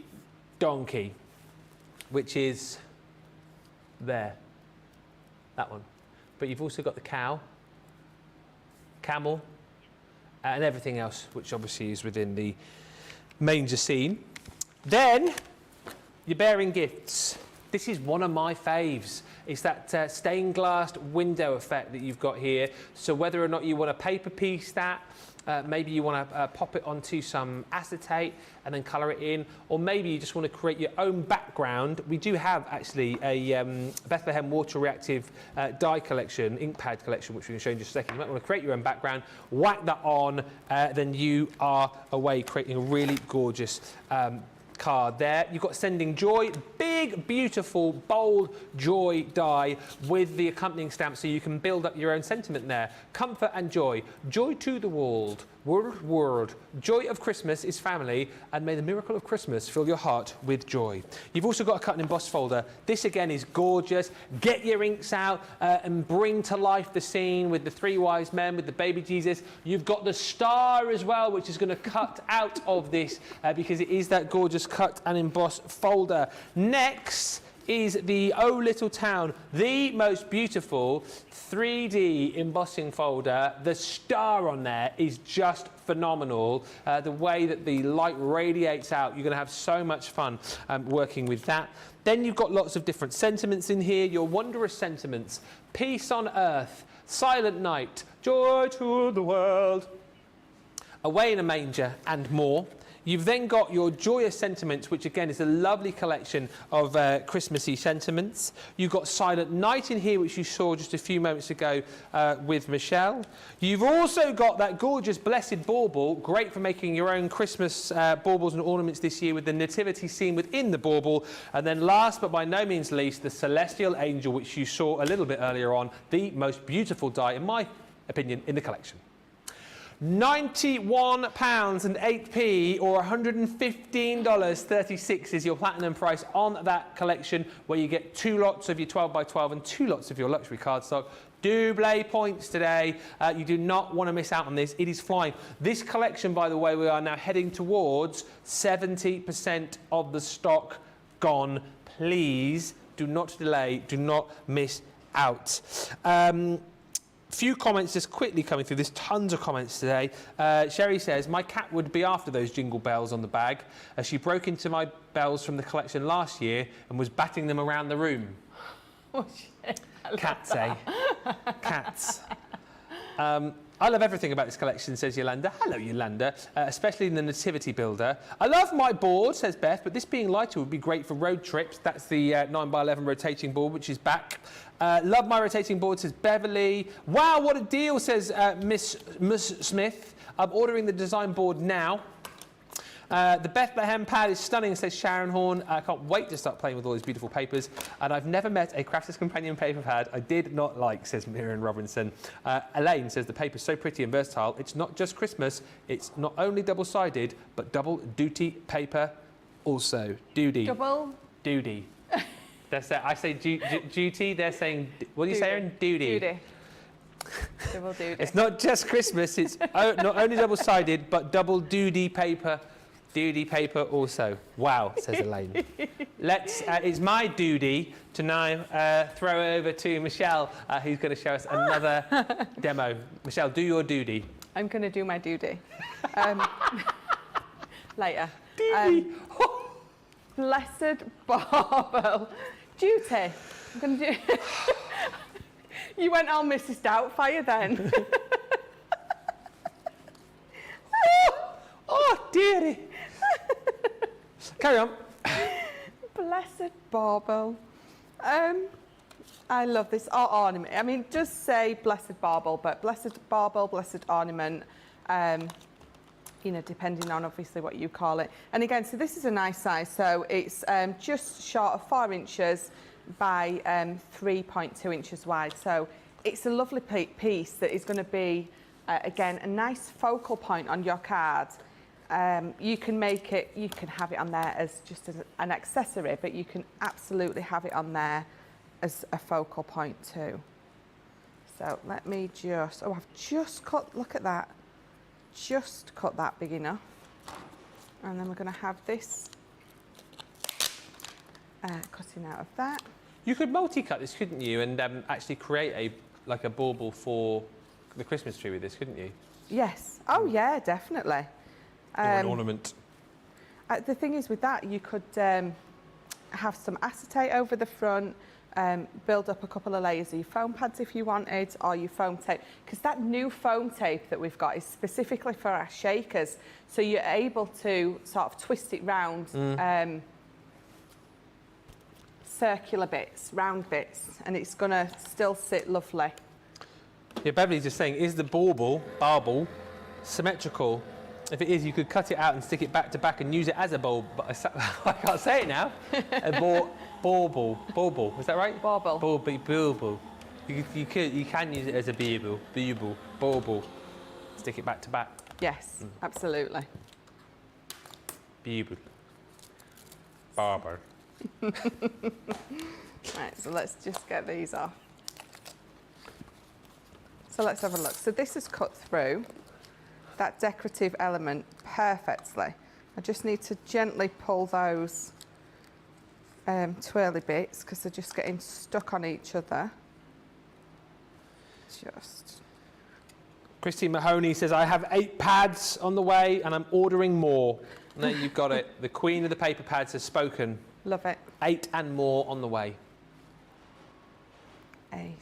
donkey, which is there, that one. But you've also got the cow, camel, and everything else, which obviously is within the manger scene. Then you're bearing gifts. This is one of my faves. It's that stained glass window effect that you've got here. So whether or not you want to paper piece that, maybe you want to pop it onto some acetate and then colour it in, or maybe you just want to create your own background. We do have actually a Bethlehem water reactive dye collection, ink pad collection, which we can show you in just a second. You might want to create your own background, whack that on, then you are away creating a really gorgeous card there. You've got Sending Joy, big, beautiful, bold joy die with the accompanying stamp, so you can build up your own sentiment there. Comfort and joy. Joy to the world. World. Joy of Christmas is family, and may the miracle of Christmas fill your heart with joy. You've also got a cut and emboss folder. This again is gorgeous. Get your inks out and bring to life the scene with the 3 wise men, with the baby Jesus. You've got the star as well, which is going to cut out of this because it is that gorgeous cut and emboss folder. Next is the Oh Little Town, the most beautiful 3D embossing folder. The star on there is just phenomenal. The way that the light radiates out, you're going to have so much fun working with that. Then you've got lots of different sentiments in here, your wondrous sentiments. Peace on earth, silent night, joy to the world, away in a manger, and more. You've then got your Joyous Sentiments, which again is a lovely collection of Christmassy sentiments. You've got Silent Night in here, which you saw just a few moments ago with Michelle. You've also got that gorgeous Blessed Bauble, great for making your own Christmas baubles and ornaments this year with the nativity scene within the bauble. And then last but by no means least, the Celestial Angel, which you saw a little bit earlier on, the most beautiful die, in my opinion, in the collection. £91.08 or $115.36 is your platinum price on that collection, where you get 2 lots of your 12x12 and 2 lots of your luxury cardstock. Double points today. You do not want to miss out on this. It is flying. This collection, by the way, we are now heading towards 70% of the stock gone. Please do not delay. Do not miss out. Few comments just quickly coming through. There's tons of comments today. Sherry says, my cat would be after those jingle bells on the bag, as she broke into my bells from the collection last year and was batting them around the room. Oh, shit. Cats, eh? Cats. I love everything about this collection, says Yolanda. Hello, Yolanda. Especially in the Nativity Builder. I love my board, says Beth, but this being lighter would be great for road trips. That's the 9x11 rotating board, which is back. Love my rotating board, says Beverly. Wow, what a deal, says Miss Smith. I'm ordering the design board now. The Bethlehem pad is stunning, says Sharon Horn. I can't wait to start playing with all these beautiful papers. And I've never met a Crafters Companion paper pad I did not like, says Miriam Robinson. Elaine says the paper's so pretty and versatile. It's not just Christmas. It's not only double-sided, but double duty paper also. Duty. Double? Duty. I say duty, they're saying, what do you say, Erin? Duty. Duty. Double duty. It's not just Christmas, it's not only double-sided, but double duty paper. Duty paper also. Wow, says Elaine. It's my duty to now throw over to Michelle, who's going to show us another demo. Michelle, do your duty. I'm going to do my duty. Later. Duty. Blessed Bauble. Duty. I'm going to do... You went all Mrs. Doubtfire then. Oh, dearie. Carry on. Blessed Bauble. I love this. Or ornament. I mean, just say Blessed Bauble, but Blessed Bauble, Blessed Ornament, you know, depending on obviously what you call it. And again, so this is a nice size. So it's just short of 4 inches by 3.2 inches wide. So it's a lovely piece that is going to be, again, a nice focal point on your card. You can make it, you can have it on there as just as an accessory, but you can absolutely have it on there as a focal point too. So let me just, oh, I've just cut, look at that. Just cut that big enough. And then we're going to have this cutting out of that. You could multi-cut this, couldn't you, and actually create like a bauble for the Christmas tree with this, couldn't you? Yes. Oh, yeah, definitely. Or an ornament. The thing is with that, you could have some acetate over the front, build up a couple of layers of your foam pads if you wanted, or your foam tape. Because that new foam tape that we've got is specifically for our shakers. So you're able to sort of twist it round, circular bits, round bits, and it's going to still sit lovely. Yeah, Beverly's just saying, is the bauble symmetrical? If it is, you could cut it out and stick it back to back and use it as a bulb. But I can't say it now. A bauble. Is that right? Bauble. Bauble. You can use it as a bauble. Stick it back to back. Yes, absolutely. Bauble. Barber. Right, so let's just get these off. So let's have a look. So this is cut through that decorative element perfectly. I just need to gently pull those twirly bits because they're just getting stuck on each other. Just. Christine Mahoney says, I have 8 pads on the way and I'm ordering more. And there you've got it. The queen of the paper pads has spoken. Love it. 8 and more on the way. 8.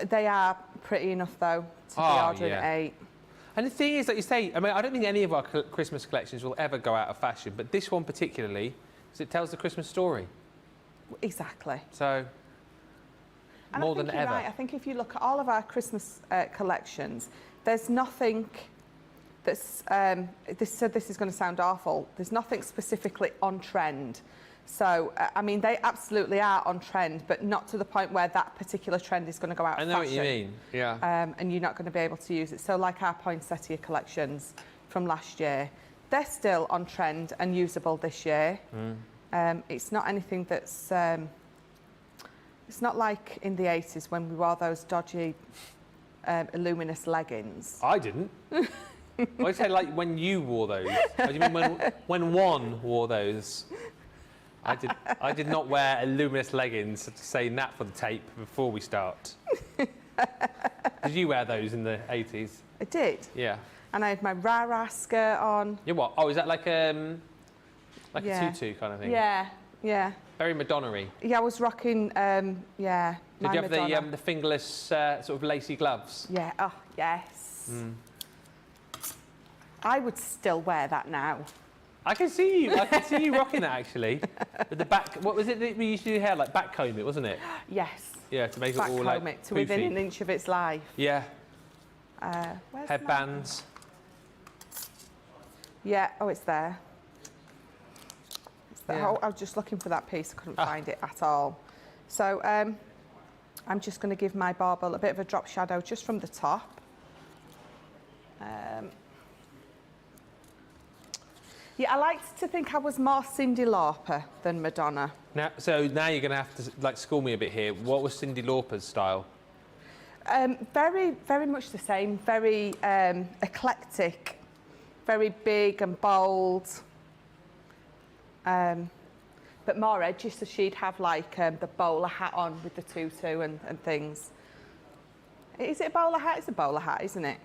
They are pretty enough though to be ordering 8. And the thing is, like you say, I mean, I don't think any of our Christmas collections will ever go out of fashion, but this one particularly, because it tells the Christmas story. Exactly. So, And more I think than you're ever. right. I think if you look at all of our Christmas collections, there's nothing that's, this is going to sound awful, there's nothing specifically on trend. So, I mean, they absolutely are on trend, but not to the point where that particular trend is going to go out of fashion. I know what you mean, yeah. And you're not going to be able to use it. So like our poinsettia collections from last year, they're still on trend and usable this year. It's not anything that's... it's not like in the 80s when we wore those dodgy luminous leggings. I didn't. I said like when you wore those. What do you mean when one wore those? I did not wear a luminous leggings, saying that for the tape before we start. Did you wear those in the 80s? I did. Yeah. And I had my rah-rah skirt on. Yeah, what? Oh, is that like a Yeah. tutu kind of thing? Yeah, yeah. Very Madonna-y. Yeah, I was rocking, yeah, Did my you have Madonna. the fingerless sort of lacy gloves? Yeah, oh, yes. I would still wear that now. I can see you rocking that actually. With the back, what was it that we used to do hair, like back comb it, wasn't it? Yes. Yeah, to make Back it all comb like it to within poofy. an inch of its life. Yeah, Where's headbands. Yeah, oh, it's there. It's there. Yeah. Oh, I was just looking for that piece, I couldn't find it at all. So I'm just going to give my bauble a bit of a drop shadow just from the top. Yeah, I liked to think I was more Cyndi Lauper than Madonna. Now you're going to have to like school me a bit here. What was Cyndi Lauper's style? Very, very much the same. Very eclectic, very big and bold. But more edgy, so she'd have like the bowler hat on with the tutu and things. Is it a bowler hat? It's a bowler hat, isn't it?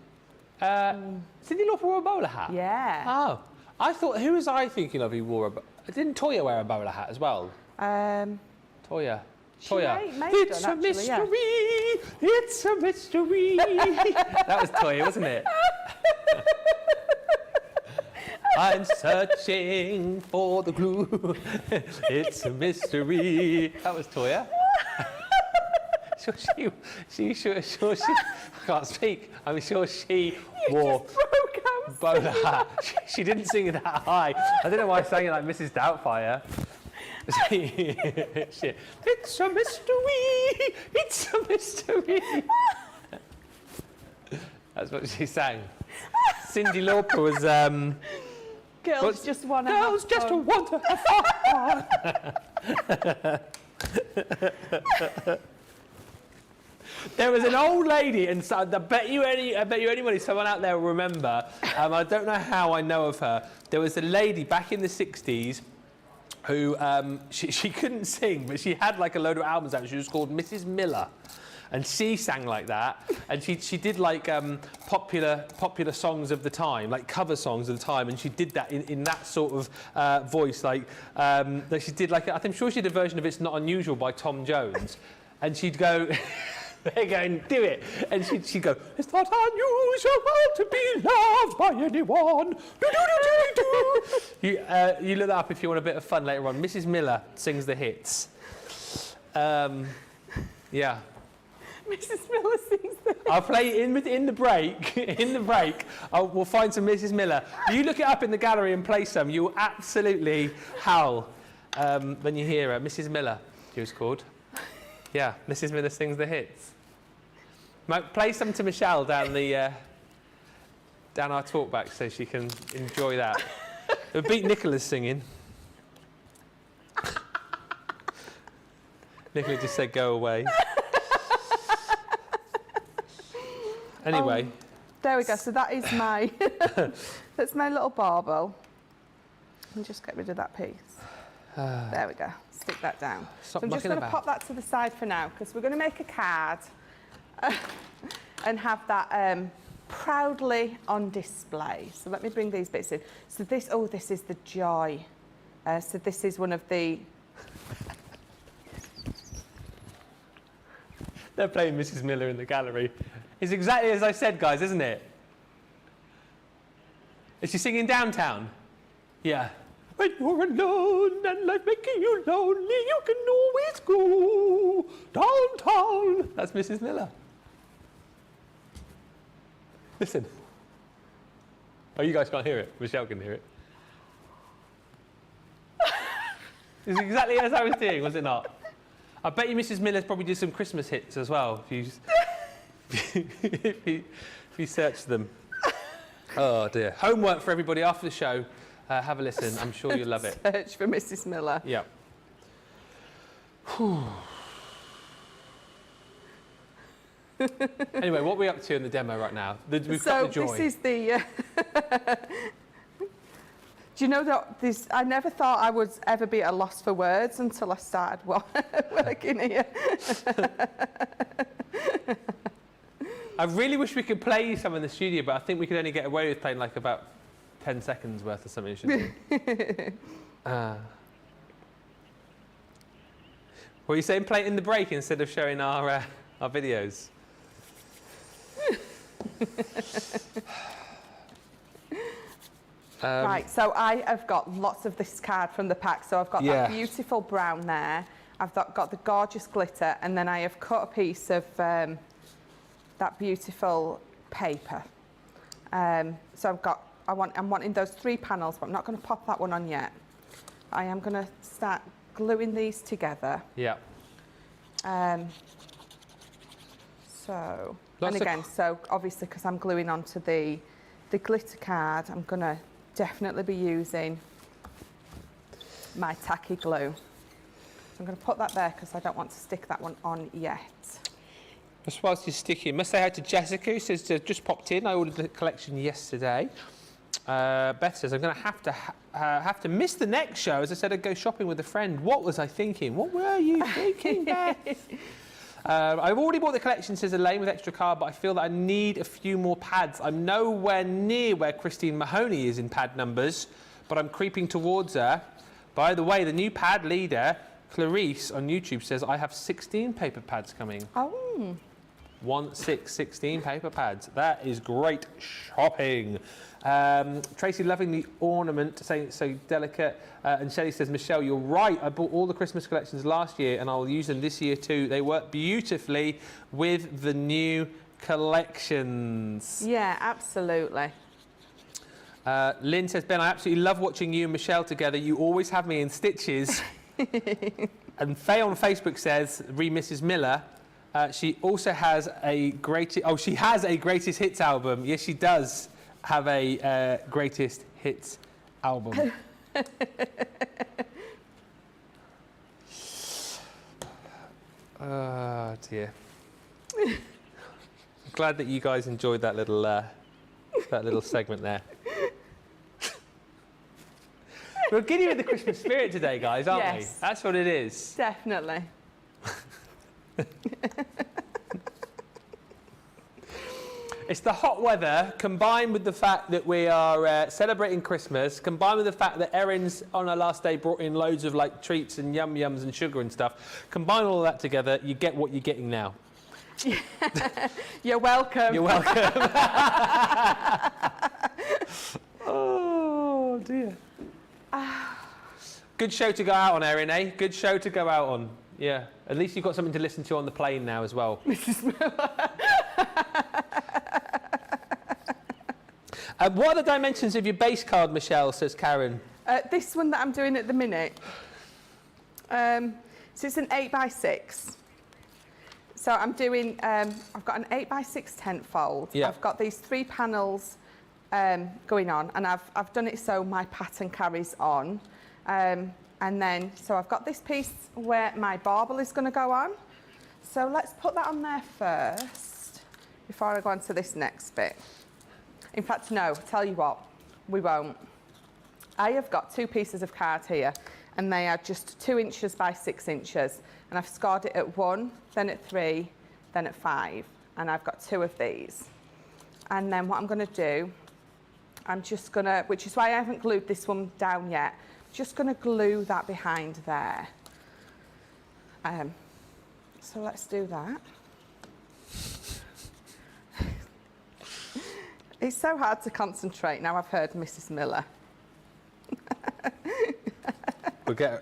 Cyndi Lauper wore a bowler hat? Yeah. Oh, I thought, who was I thinking of who wore didn't Toya wear a bowler hat as well? Toya. She Toya. may have It's done, a actually, yeah. mystery, it's a mystery. That was Toya, wasn't it? I'm searching for the clue. It's a mystery. That was Toya. Sure she I can't speak. I'm sure she wore Broke out. bowler hat. She didn't sing it that high. I don't know why I sang it like Mrs. Doubtfire. Shit. It's a mystery. It's a mystery. That's what she sang. Cyndi Lauper was Girls just want to girls have just fun. want to have fun. There was an old lady, and so I bet you anybody, someone out there will remember. I don't know how I know of her. There was a lady back in the 60s who she couldn't sing, but she had like a load of albums out. She was called Mrs. Miller. And she sang like that, and she did like popular songs of the time, like cover songs of the time, and she did that in that sort of voice, like she did like I'm sure she did a version of "It's Not Unusual" by Tom Jones, and she'd go. They're going, do it. And she'd go, it's not unusual to be loved by anyone. You look that up if you want a bit of fun later on. Mrs. Miller sings the hits. Yeah. Mrs. Miller sings the I'll play it in the break. We'll find some Mrs. Miller. You look it up in the gallery and play some. You will absolutely howl when you hear her. Mrs. Miller, she was called. Yeah, Mrs. Miller sings the hits. Play some to Michelle down our talkback so she can enjoy that. It would beat Nicola's singing. Nicola just said go away. Anyway. There we go. So that is my that's my little bauble. And just get rid of that piece. There we go. Stick that down. So I'm just going to pop that to the side for now because we're going to make a card and have that proudly on display. So let me bring these bits in. So this is the joy. So this is one of the... They're playing Mrs. Miller in the gallery. It's exactly as I said, guys, isn't it? Is she singing Downtown? Yeah. When you're alone and life making you lonely, you can always go downtown. That's Mrs. Miller. Listen. Oh, you guys can't hear it. Michelle can hear it. It's exactly as I was doing, was it not? I bet you Mrs. Miller's probably did some Christmas hits as well, if you search them. Oh dear. Homework for everybody after the show. Have a listen. I'm sure you'll love it. Search for Mrs. Miller. Yeah. Anyway, what are we up to in the demo right now? We've got the joy. So this is the... Do you know that this? I never thought I would ever be at a loss for words until I started working here. I really wish we could play you some in the studio, but I think we could only get away with playing like about 10 seconds worth or something. Shouldn't we? What are you saying? Play it in the break instead of showing our videos. Right, so I have got lots of this card from the pack. So I've got that beautiful brown there. I've got the gorgeous glitter, and then I have cut a piece of that beautiful paper. So I'm wanting those 3 panels, but I'm not going to pop that one on yet. I am going to start gluing these together. Yeah. So obviously because I'm gluing onto the glitter card, I'm going to definitely be using my tacky glue. So I'm going to put that there because I don't want to stick that one on yet. Just whilst you're sticking, must say hi to Jessica, who says just popped in. I ordered the collection yesterday. Beth says I'm going to have to miss the next show. As I said, I'd go shopping with a friend. What was I thinking? What were you thinking, Beth? I've already bought the collection, says Elaine, with extra card, but I feel that I need a few more pads. I'm nowhere near where Christine Mahoney is in pad numbers, but I'm creeping towards her. By the way, the new pad leader, Clarice, on YouTube says I have 16 paper pads coming. Oh. 16 paper pads. That is great shopping. Tracy loving the ornament, saying so delicate. And Shelley says, Michelle, you're right. I bought all the Christmas collections last year and I'll use them this year too. They work beautifully with the new collections. Yeah, absolutely. Lynn says, Ben, I absolutely love watching you and Michelle together. You always have me in stitches. And Faye on Facebook says, re Mrs. Miller, she also has a she has a greatest hits album. Yes, she does have a greatest hits album. Oh dear. I'm glad that you guys enjoyed that little segment there. We're getting with the Christmas spirit today, guys, aren't we? That's what it is. Definitely. It's the hot weather combined with the fact that we are celebrating Christmas, combined with the fact that Erin's on her last day brought in loads of like treats and yum-yums and sugar and stuff. Combine all of that together, you get what you're getting now. You're welcome. You're welcome. Oh dear. Good show to go out on, Erin, eh? Good show to go out on. Yeah. At least you've got something to listen to on the plane now as well. Mrs. Miller. What are the dimensions of your base card, Michelle, says Karen? This one that I'm doing at the minute. So it's an 8x6. So I'm doing, I've got an 8x6 tent fold. Yeah. I've got these 3 panels going on, and I've done it so my pattern carries on. And then, so I've got this piece where my bauble is going to go on. So let's put that on there first before I go on to this next bit. In fact, no, tell you what, we won't. I have got 2 pieces of card here, and they are just 2 inches by 6 inches. And I've scored it at 1, then at 3, then at 5. And I've got 2 of these. And then what I'm going to do, I'm just going to, which is why I haven't glued this one down yet, just going to glue that behind there. So let's do that. It's so hard to concentrate now I've heard Mrs. Miller.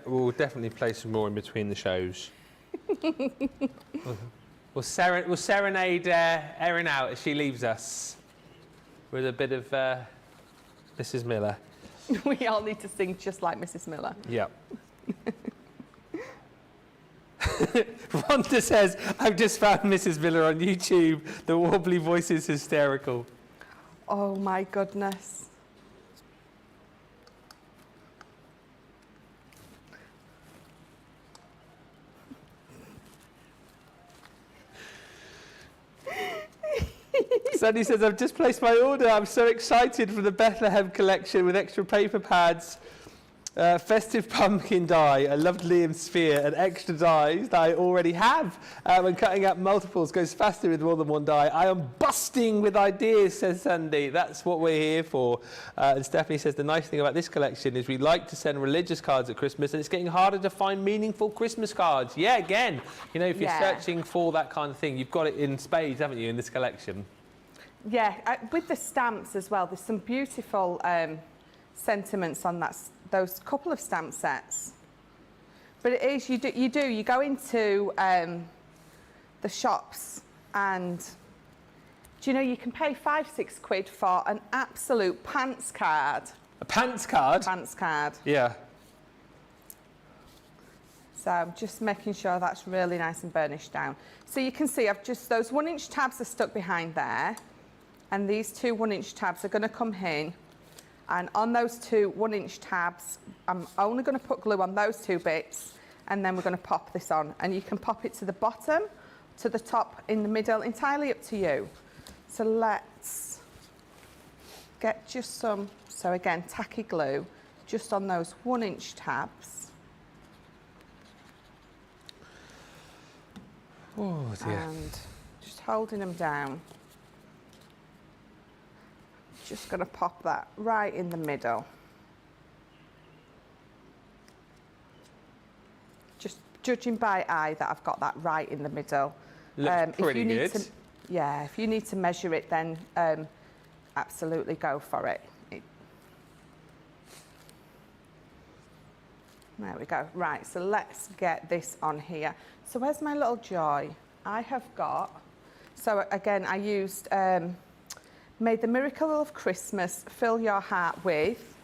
We'll definitely play some more in between the shows. We'll serenade Erin out as she leaves us with a bit of Mrs. Miller. We all need to sing just like Mrs. Miller. Yep. Rhonda says, I've just found Mrs. Miller on YouTube. The wobbly voice is hysterical. Oh my goodness. Sandy says, I've just placed my order. I'm so excited for the Bethlehem collection with extra paper pads, festive pumpkin dye, a loved Liam sphere, and extra dyes that I already have. When cutting out multiples goes faster with more than one dye. I am busting with ideas, says Sandy. That's what we're here for. And Stephanie says, the nice thing about this collection is we like to send religious cards at Christmas, and it's getting harder to find meaningful Christmas cards. Yeah, again, you know, if you're searching for that kind of thing, you've got it in spades, haven't you, in this collection? Yeah, with the stamps as well, there's some beautiful sentiments on those couple of stamp sets. But it is, you go into the shops and, do you know, you can pay £5-6 quid for an absolute pants card. A pants card? Pants card. Yeah. So I'm just making sure that's really nice and burnished down. So you can see those 1-inch tabs are stuck behind there. And these two 1-inch tabs are going to come in, and on those two 1-inch tabs, I'm only going to put glue on those two bits, and then we're going to pop this on. And you can pop it to the bottom, to the top, in the middle, entirely up to you. So let's get just some, so again, tacky glue, just on those 1-inch tabs. Oh dear. And just holding them down. Just going to pop that right in the middle. Just judging by eye that I've got that right in the middle. Looks pretty good. Yeah, if you need to measure it, then absolutely go for it. There we go. Right, so let's get this on here. So where's my little joy? I have got, so again, I used... May the miracle of Christmas fill your heart with,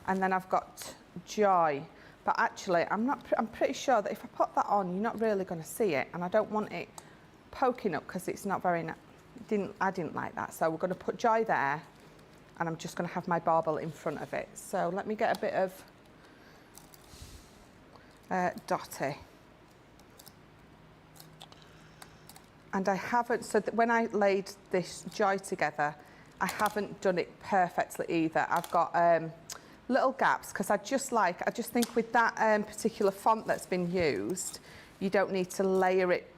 and then I've got joy. But actually, I'm pretty sure that if I put that on, you're not really going to see it, and I don't want it poking up because it's not very. I didn't like that, so we're going to put joy there, and I'm just going to have my bauble in front of it. So let me get a bit of dotty. And I haven't. So when I laid this joy together, I haven't done it perfectly either. I've got little gaps because I just think with that particular font that's been used, you don't need to layer it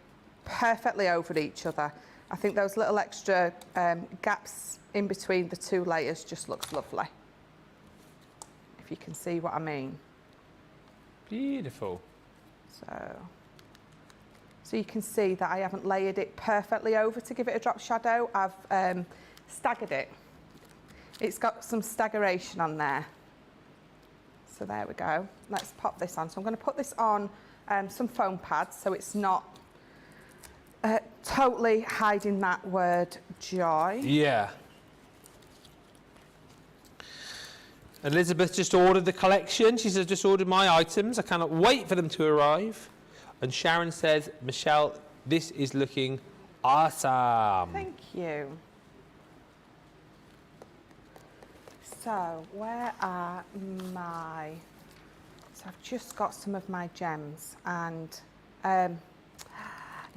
perfectly over each other. I think those little extra gaps in between the two layers just looks lovely. If you can see what I mean. Beautiful. So you can see that I haven't layered it perfectly over to give it a drop shadow. I've staggered it. It's got some staggeration on there. So there we go. Let's pop this on. So I'm going to put this on some foam pads so it's not totally hiding that word joy. Yeah. Elizabeth just ordered the collection. She says, just ordered my items. I cannot wait for them to arrive. And Sharon says, Michelle, this is looking awesome. Thank you. So where are my... So I've just got some of my gems, and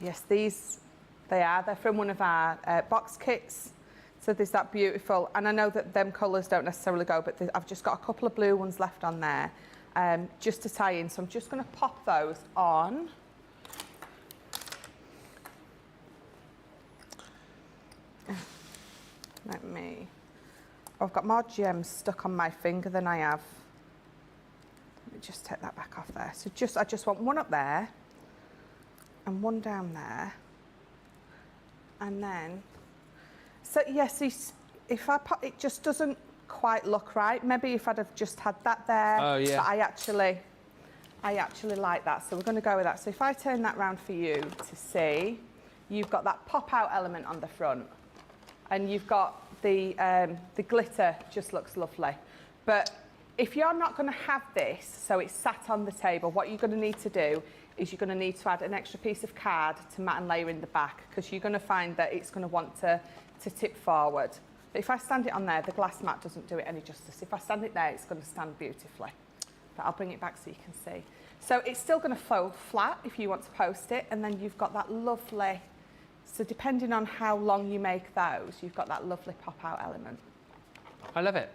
yes, these, they're from one of our box kits. So there's that beautiful, and I know that them colours don't necessarily go, but I've just got a couple of blue ones left on there just to tie in. So I'm just going to pop those on. Let me... I've got more gems stuck on my finger than I have. Let me just take that back off there. So I just want one up there and one down there. And then, so yes, if I pop, it just doesn't quite look right. Maybe if I'd have just had that there. Oh, yeah. But I actually like that, so we're going to go with that. So if I turn that round for you to see, you've got that pop-out element on the front, and you've got the glitter just looks lovely. But if you're not going to have this, so it's sat on the table, what you're going to need to do is you're going to need to add an extra piece of card to mat and layer in the back, because you're going to find that it's going to want to tip forward. But if I stand it on there, the glass mat doesn't do it any justice. If I stand it there, it's going to stand beautifully. But I'll bring it back so you can see. So it's still going to fold flat if you want to post it, and then you've got that lovely, so depending on how long you make those, you've got that lovely pop-out element. I love it.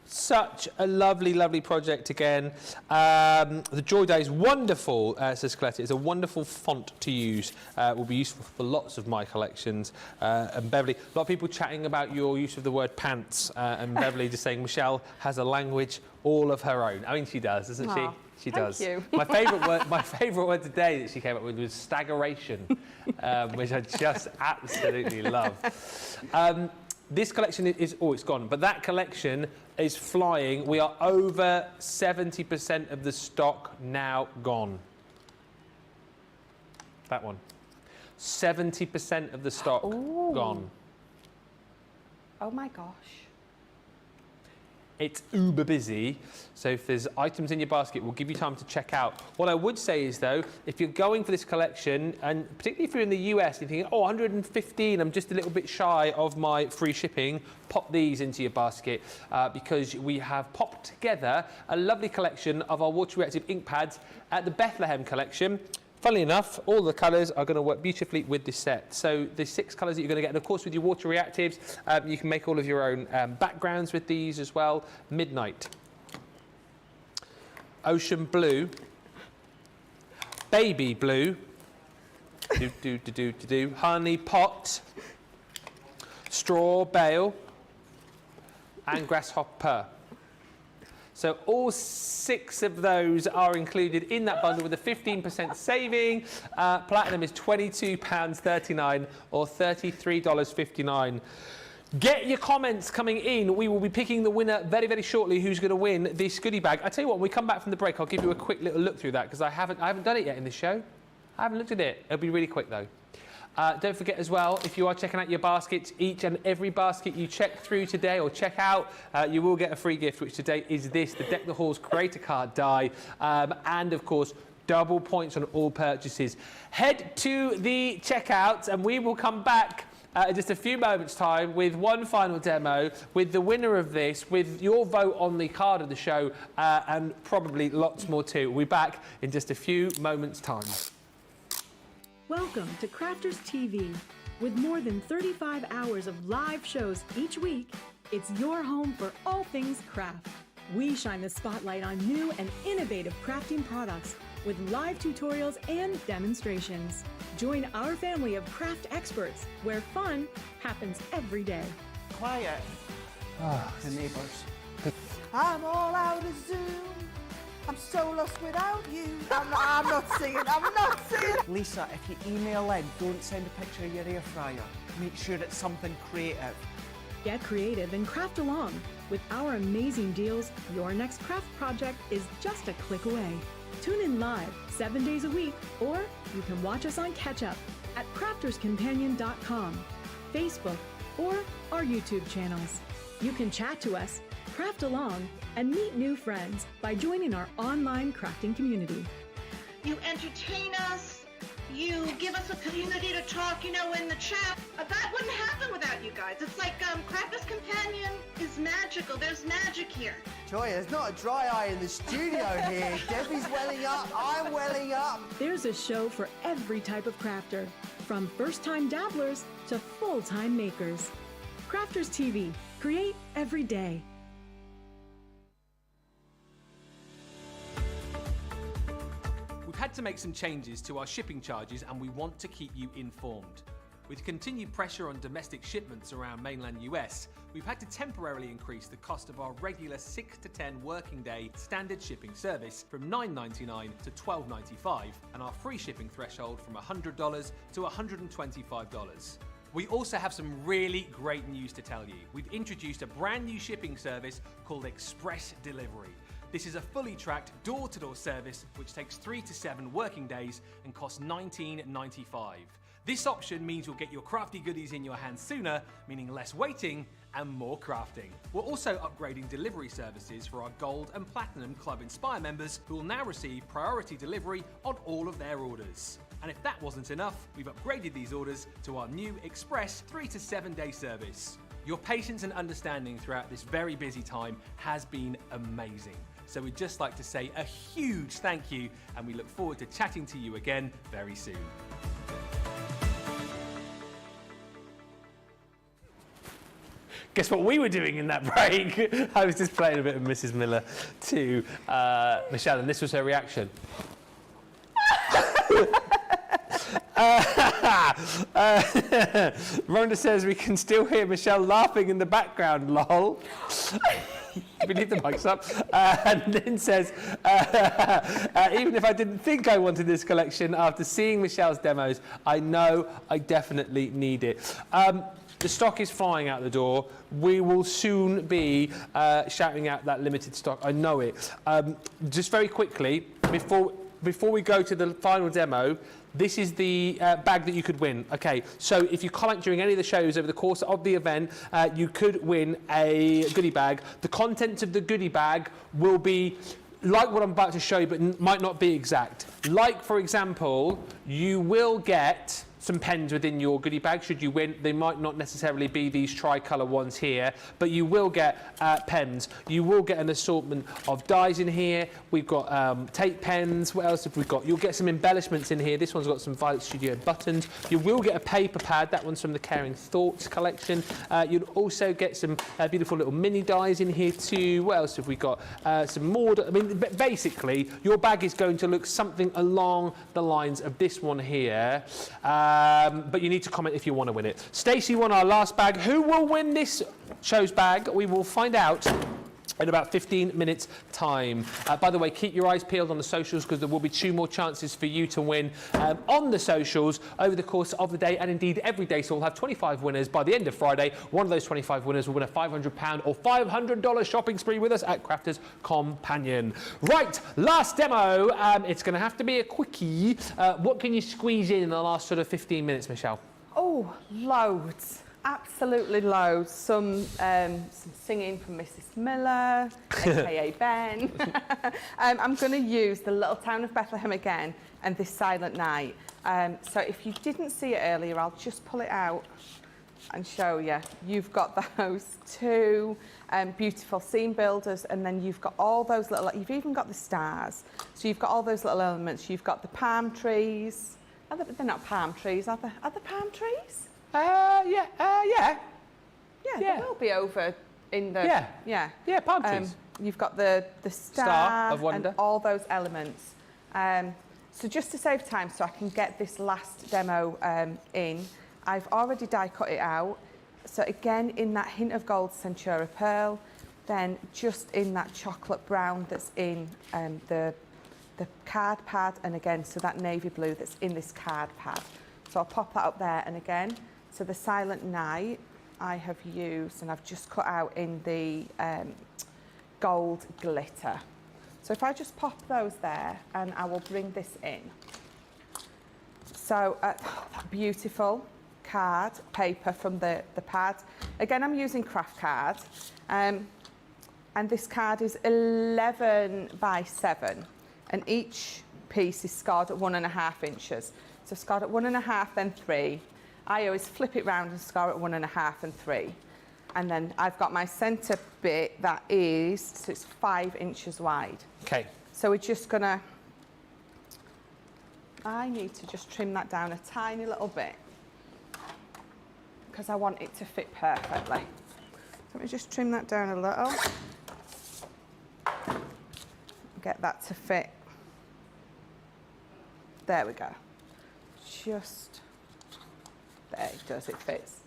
Such a lovely, lovely project again. The Joy Day is wonderful, says Colette. It's a wonderful font to use. Will be useful for lots of my collections. And Beverly, a lot of people chatting about your use of the word pants, and Beverly just saying Michelle has a language all of her own. I mean, she does, doesn't she? She does. Thank you. My favourite word today that she came up with was staggeration, which I just absolutely love. This collection is, oh, it's gone, but that collection is flying. We are over 70% of the stock now gone. That one. 70% of the stock gone. Oh my gosh. It's uber busy, so if there's items in your basket, we'll give you time to check out. What I would say is, though, if you're going for this collection, and particularly if you're in the US, you're thinking, oh, 115, I'm just a little bit shy of my free shipping, pop these into your basket, because we have popped together a lovely collection of our water-reactive ink pads at the Bethlehem collection. Funnily enough, all the colours are going to work beautifully with this set. So the 6 colours that you're going to get, and of course with your water reactives, you can make all of your own backgrounds with these as well. Midnight, ocean blue, baby blue, honey pot, straw bale, and grasshopper. So all 6 of those are included in that bundle with a 15% saving. Platinum is £22.39 or $33.59. Get your comments coming in. We will be picking the winner very, very shortly, who's going to win this goodie bag. I tell you what, when we come back from the break, I'll give you a quick little look through that, because I haven't done it yet in this show. I haven't looked at it. It'll be really quick, though. Don't forget as well, if you are checking out your baskets, each and every basket you check through today or check out, you will get a free gift, which today is this, the Deck the Halls Creator Card die, and of course, double points on all purchases. Head to the checkout and we will come back in just a few moments' time with one final demo, with the winner of this, with your vote on the card of the show, and probably lots more too. We'll be back in just a few moments' time. Welcome to Crafters TV. With more than 35 hours of live shows each week, it's your home for all things craft. We shine the spotlight on new and innovative crafting products with live tutorials and demonstrations. Join our family of craft experts where fun happens every day. Quiet. The neighbours. I'm all out of Zoom. I'm so lost without you. I'm not singing. Lisa, if you email in, don't send a picture of your air fryer. Make sure it's something creative. Get creative and craft along. With our amazing deals, your next craft project is just a click away. Tune in live 7 days a week, or you can watch us on Catch Up at crafterscompanion.com, Facebook, or our YouTube channels. You can chat to us, craft along, and meet new friends by joining our online crafting community. You entertain us, you give us a community to talk, in the chat. That wouldn't happen without you guys. It's like Crafters Companion is magical. There's magic here. Joy, there's not a dry eye in the studio here. Debbie's welling up, I'm welling up. There's a show for every type of crafter, from first-time dabblers to full-time makers. Crafters TV. Create every day. We've had to make some changes to our shipping charges, and we want to keep you informed. With continued pressure on domestic shipments around mainland US, we've had to temporarily increase the cost of our regular 6 to 10 working day standard shipping service from $9.99 to $12.95, and our free shipping threshold from $100 to $125. We also have some really great news to tell you. We've introduced a brand new shipping service called Express Delivery. This is a fully tracked door-to-door service which takes 3 to 7 working days and costs $19.95. This option means you'll get your crafty goodies in your hands sooner, meaning less waiting and more crafting. We're also upgrading delivery services for our Gold and Platinum Club Inspire members who will now receive priority delivery on all of their orders. And if that wasn't enough, we've upgraded these orders to our new Express 3 to 7 day service. Your patience and understanding throughout this very busy time has been amazing. So we'd just like to say a huge thank you, and we look forward to chatting to you again very soon. Guess what we were doing in that break? I was just playing a bit of Mrs. Miller to Michelle, and this was her reaction. Rhonda says we can still hear Michelle laughing in the background, lol. We leave the mics up. And then says, even if I didn't think I wanted this collection, after seeing Michelle's demos, I know I definitely need it. The stock is flying out the door. We will soon be shouting out that limited stock. I know it. Just very quickly, before we go to the final demo, this is the bag that you could win. Okay, so if you comment during any of the shows over the course of the event, you could win a goodie bag. The contents of the goodie bag will be like what I'm about to show you, but might not be exact. Like, for example, you will get some pens within your goodie bag should you win. They might not necessarily be these tricolour ones here, but you will get pens. You will get an assortment of dies in here. We've got tape pens. What else have we got? You'll get some embellishments in here. This one's got some Violet Studio buttons. You will get a paper pad. That one's from the Caring Thoughts collection. You'll also get some beautiful little mini dies in here too. What else have we got? Some more. I mean, basically, your bag is going to look something along the lines of this one here. But you need to comment if you want to win it. Stacey won our last bag. Who will win this show's bag? We will find out in about 15 minutes time. By the way, keep your eyes peeled on the socials because there will be 2 more chances for you to win on the socials over the course of the day, and indeed every day. So we'll have 25 winners by the end of Friday. One of those 25 winners will win a £500 or $500 shopping spree with us at Crafters Companion. Right, last demo. It's going to have to be a quickie. What can you squeeze in the last sort of 15 minutes, Michelle? Oh, loads. Absolutely loads. Some singing from Mrs. Miller, aka Ben. I'm going to use the little town of Bethlehem again and this Silent Night. So if you didn't see it earlier, I'll just pull it out and show you. You've got those 2 beautiful scene builders, and then you've got all those little, you've even got the stars. So you've got all those little elements. You've got the palm trees. They're not palm trees, are they? Are they palm trees? Yeah. Yeah, they will be over in the... Yeah, palm trees. You've got the star of wonder and all those elements. So just to save time, so I can get this last demo in, I've already die cut it out. So again, in that hint of gold Centura pearl, then just in that chocolate brown that's in the card pad, and again, so that navy blue that's in this card pad. So I'll pop that up there, and again, so the Silent Night I have used, and I've just cut out in the gold glitter. So if I just pop those there, and I will bring this in. So that beautiful card paper from the pad. Again, I'm using craft card, and this card is 11 by 7, and each piece is scored at 1.5 inches. So scored at 1.5, then 3. I always flip it round and score at 1.5 and 3. And then I've got my centre bit that is, so it's 5 inches wide. Okay. So we're just gonna, I need to just trim that down a tiny little bit because I want it to fit perfectly. So let me just trim that down a little. Get that to fit. There we go. Just, there it does, it fits.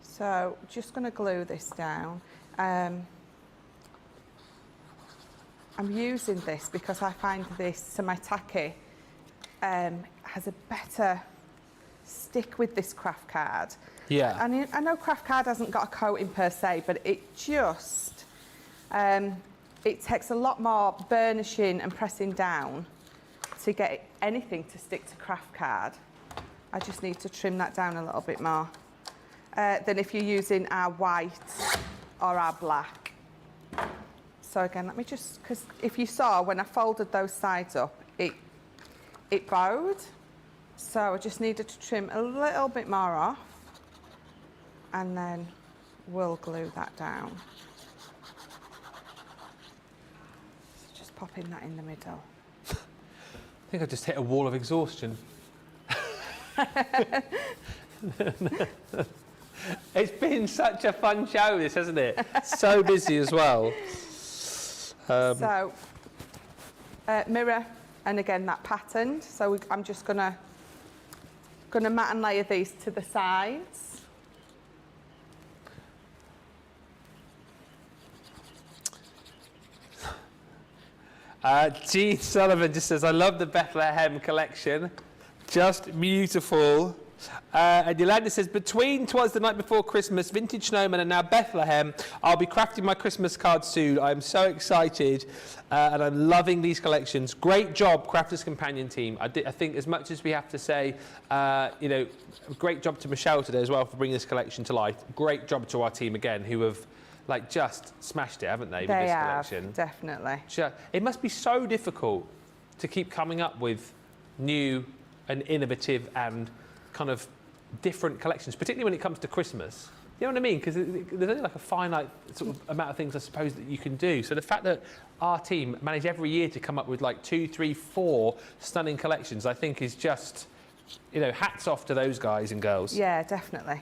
So just going to glue this down. I'm using this because I find this Samitake has a better stick with this craft card. Yeah. And I know craft card hasn't got a coating per se, but it just, it takes a lot more burnishing and pressing down to get anything to stick to craft card. I just need to trim that down a little bit more than if you're using our white or our black. So again, let me just, because if you saw when I folded those sides up, it bowed. So I just needed to trim a little bit more off, and then we'll glue that down. So just popping that in the middle. I think I just hit a wall of exhaustion. It's been such a fun show, this, hasn't it? So busy as well. Mirror, and again that patterned. So I'm just gonna mat and layer these to the sides. Jean Sullivan just says, I love the Bethlehem collection. Just beautiful. And Yolanda says, between 'Twas the Night Before Christmas, Vintage Snowman, and now Bethlehem, I'll be crafting my Christmas card soon. I'm so excited, and I'm loving these collections. Great job, Crafters Companion team. I think as much as we have to say, you know, great job to Michelle today as well for bringing this collection to life. Great job to our team again, who have like just smashed it, haven't they, with this collection? Definitely. It must be so difficult to keep coming up with new and innovative and kind of different collections, particularly when it comes to Christmas. You know what I mean? Because there's only like a finite sort of amount of things, I suppose, that you can do. So the fact that our team manage every year to come up with like 2, 3, 4 stunning collections, I think is just, you know, hats off to those guys and girls. Yeah, definitely.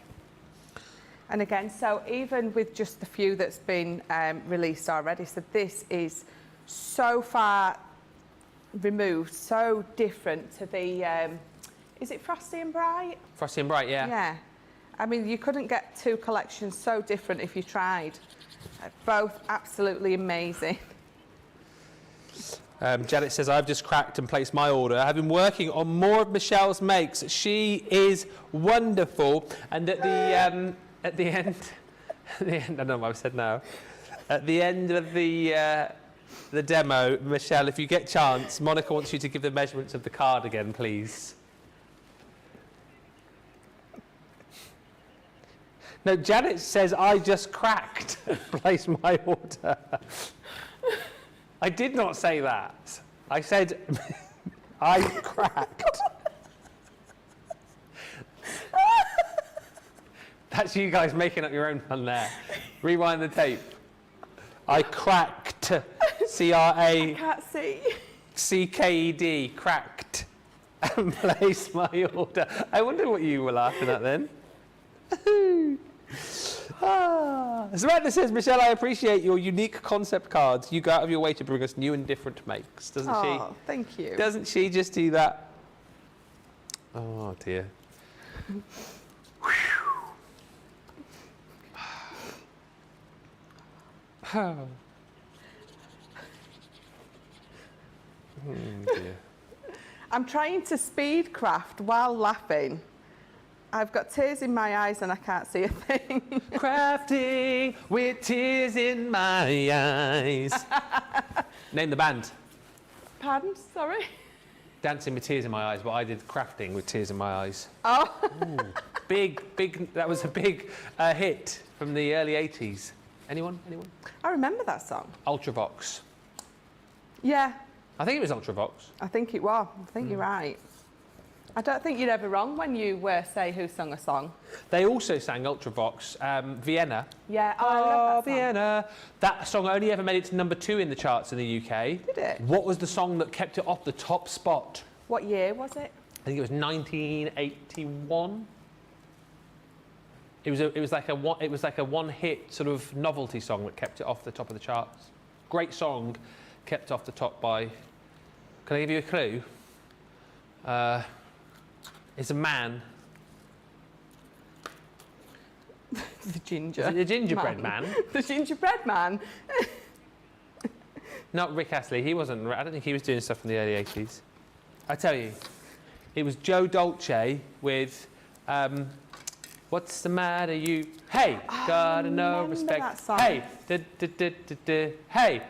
And again, so even with just the few that's been released already, so this is so far removed, so different to the, is it Frosty and Bright? Frosty and Bright, yeah. Yeah. I mean, you couldn't get two collections so different if you tried. Both absolutely amazing. Janet says, I've just cracked and placed my order. I've been working on more of Michelle's makes. She is wonderful. And at the end, I don't know what I've said now. At the end of the demo, Michelle, if you get a chance, Monica wants you to give the measurements of the card again, please. No, Janet says, I just cracked and placed my order. I did not say that. I said, I cracked. That's you guys making up your own fun there. Rewind the tape. I cracked. I can't see. C-K-E-D, cracked. And placed my order. I wonder what you were laughing at then. Samantha says, Michelle, I appreciate your unique concept cards. You go out of your way to bring us new and different makes, doesn't she? Oh, thank you. Doesn't she just do that? Oh, dear. Oh. Dear. I'm trying to speed craft while laughing. I've got tears in my eyes and I can't see a thing. Crafting with tears in my eyes. Name the band. Pardon? Sorry? Dancing with tears in my eyes, but I did crafting with tears in my eyes. Oh. Ooh. Big, that was a big hit from the early 80s. Anyone? I remember that song. Ultravox. Yeah. I think it was Ultravox. I think it was. I think you're right. I don't think you're ever wrong when you say who sung a song. They also sang Ultravox, Vienna. Yeah, I love that song. Vienna. That song only ever made it to #2 in the charts in the UK. Did it? What was the song that kept it off the top spot? What year was it? I think it was 1981. It was like a one-hit sort of novelty song that kept it off the top of the charts. Great song, kept off the top by. Can I give you a clue? It's a man. The ginger. Is it the gingerbread man? The gingerbread man. Not Rick Astley. He wasn't. I don't think he was doing stuff in the early 80s. I tell you, it was Joe Dolce with What's the matter, you? Hey, gotta no respect. that song. Hey, hey, hey,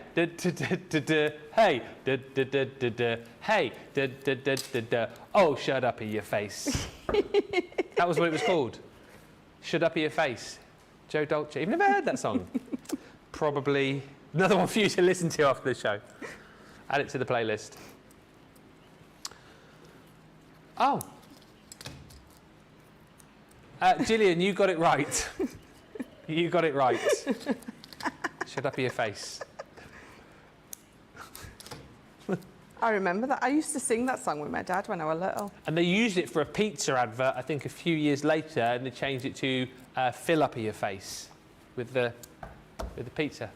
hey, oh, shut up in your face. That was what it was called. Shut up in your face. Joe Dolce. You've never heard that song? Probably another one for you to listen to after the show. Add it to the playlist. Oh. Gillian, you got it right. You got it right. Shut up your face. I remember that. I used to sing that song with my dad when I was little. And they used it for a pizza advert, I think, a few years later, and they changed it to fill up your face with the pizza.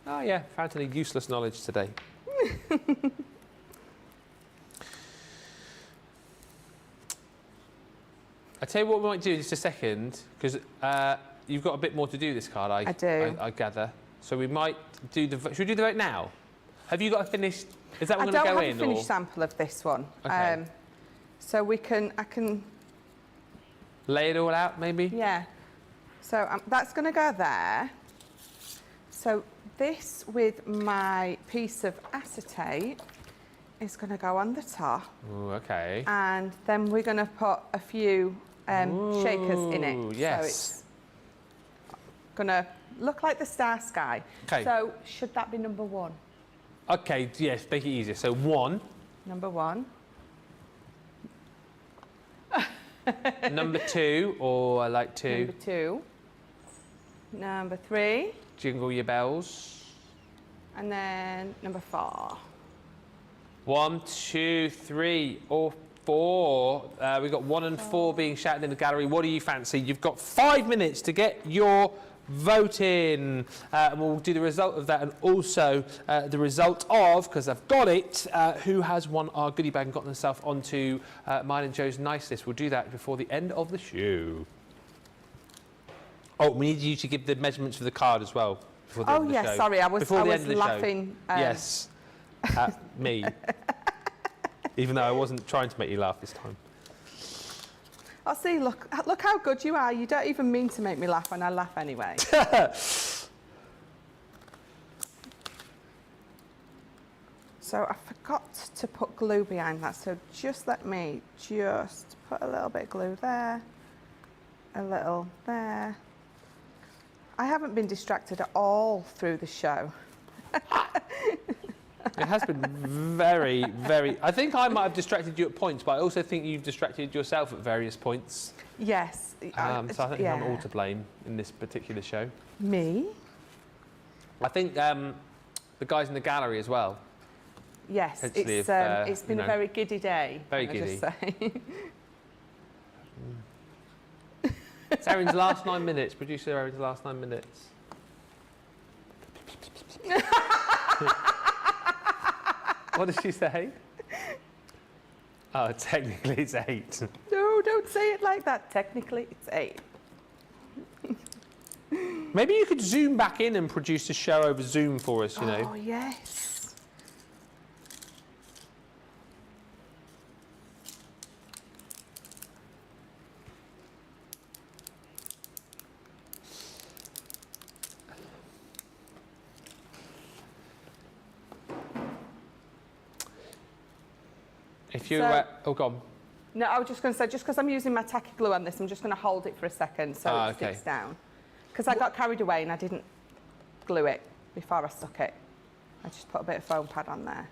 Oh, yeah, found any useless knowledge today. I tell you what we might do in just a second, because you've got a bit more to do this card, I do. I gather. So we might do the... Should we do the vote now? Have you got a finished... Is that one going to go in? I don't have a finished sample of this one. Okay. So I can... Lay it all out, maybe? Yeah. So that's going to go there. So this with my piece of acetate is going to go on the top. Ooh, okay. And then we're going to put a few shakers in it. Yes. So it's going to look like the star sky. Okay. So should that be number one? Okay, yes, make it easier. So 1. Number 1. Number 2, or I like 2. Number 2. Number 3. Jingle your bells. And then number 4. 1, 2, 3, or 4. We've got 1 and 4 being shouted in the gallery. What do you fancy? You've got 5 minutes to get your vote in. And we'll do the result of that, and also the result of, because I've got it, who has won our goodie bag and gotten themselves onto mine and Joe's nice list. We'll do that before the end of the show. Oh, we need you to give the measurements for the card as well. Before the end of the show. Sorry, I was laughing. Yes, at me. Even though I wasn't trying to make you laugh this time. Oh, see, look how good you are. You don't even mean to make me laugh, and I laugh anyway. So I forgot to put glue behind that, so just let me just put a little bit of glue there, a little there. I haven't been distracted at all through the show. It has been very, very... I think I might have distracted you at points, but I also think you've distracted yourself at various points. Yes. So I think I'm all to blame in this particular show. Me? I think the guys in the gallery as well. Yes, it's been a very giddy day. Very giddy. Just say. It's Erin's last 9 minutes. Producer Erin's last 9 minutes. What did she say? Oh, technically it's 8. No, don't say it like that. Technically it's 8. Maybe you could zoom back in and produce a show over Zoom for us, you know. Oh, yes. If you're... oh, go on. No, I was just going to say, just because I'm using my tacky glue on this, I'm just going to hold it for a second so it sticks down. Because I got carried away and I didn't glue it before I stuck it. I just put a bit of foam pad on there.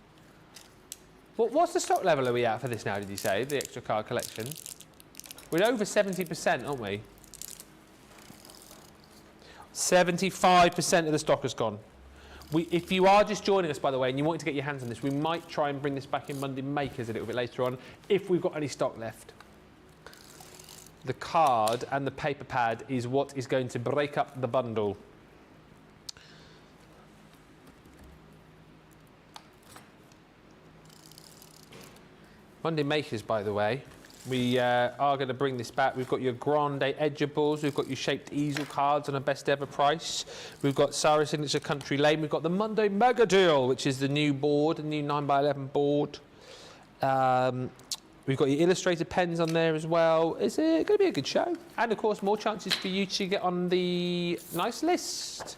What's the stock level are we at for this now, did you say, the extra card collection? We're over 70%, aren't we? 75% of the stock has gone. If you are just joining us, by the way, and you want to get your hands on this, we might try and bring this back in Monday Makers a little bit later on, if we've got any stock left. The card and the paper pad is what is going to break up the bundle. Monday Makers, by the way, we are going to bring this back. We've got your Grande Edgeables, we've got your shaped easel cards on a best ever price. We've got Sarah Signature Country Lane, we've got the Monday Mega Deal, which is the new board, the new 9x11 board. We've got your illustrated pens on there as well. It's going to be a good show. And of course, more chances for you to get on the nice list.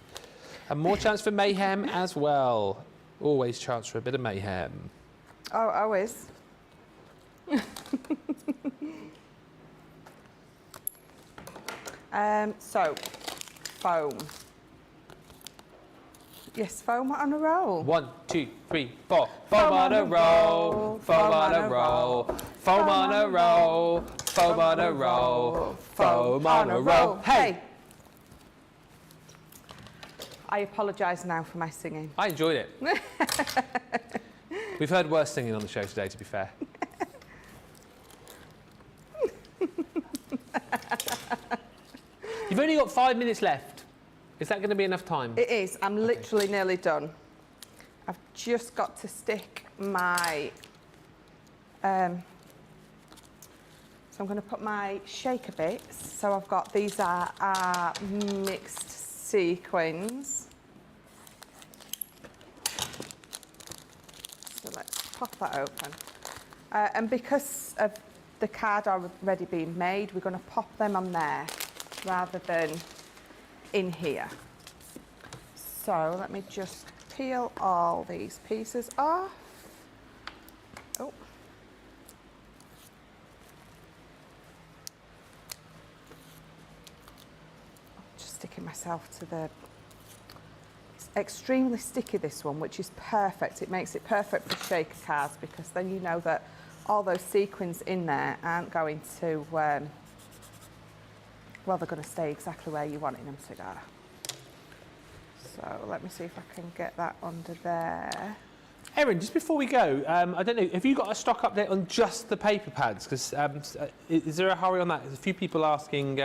And more chance for mayhem as well. Always chance for a bit of mayhem. Oh, always. So, foam. Yes, foam on a roll. 1, 2, 3, 4. Foam on a roll. Foam on a roll. Foam on a roll. Foam on a roll. Foam on a roll. Hey! I apologise now for my singing. I enjoyed it. We've heard worse singing on the show today, to be fair. You've only got 5 minutes left. Is that going to be enough time? It is. I'm literally nearly done. I've just got to stick my... so I'm going to put my shaker bits. So I've got, these are our mixed sequins. So let's pop that open. And because of the card already being made, we're going to pop them on there rather than in here. So let me just peel all these pieces off. Oh. Just sticking myself to the... It's extremely sticky, this one, which is perfect. It makes it perfect for shaker cards because then you know that all those sequins in there aren't going to... well, they're going to stay exactly where you wanted them to go. So let me see if I can get that under there. Erin, just before we go, I don't know, have you got a stock update on just the paper pads? Because is there a hurry on that? There's a few people asking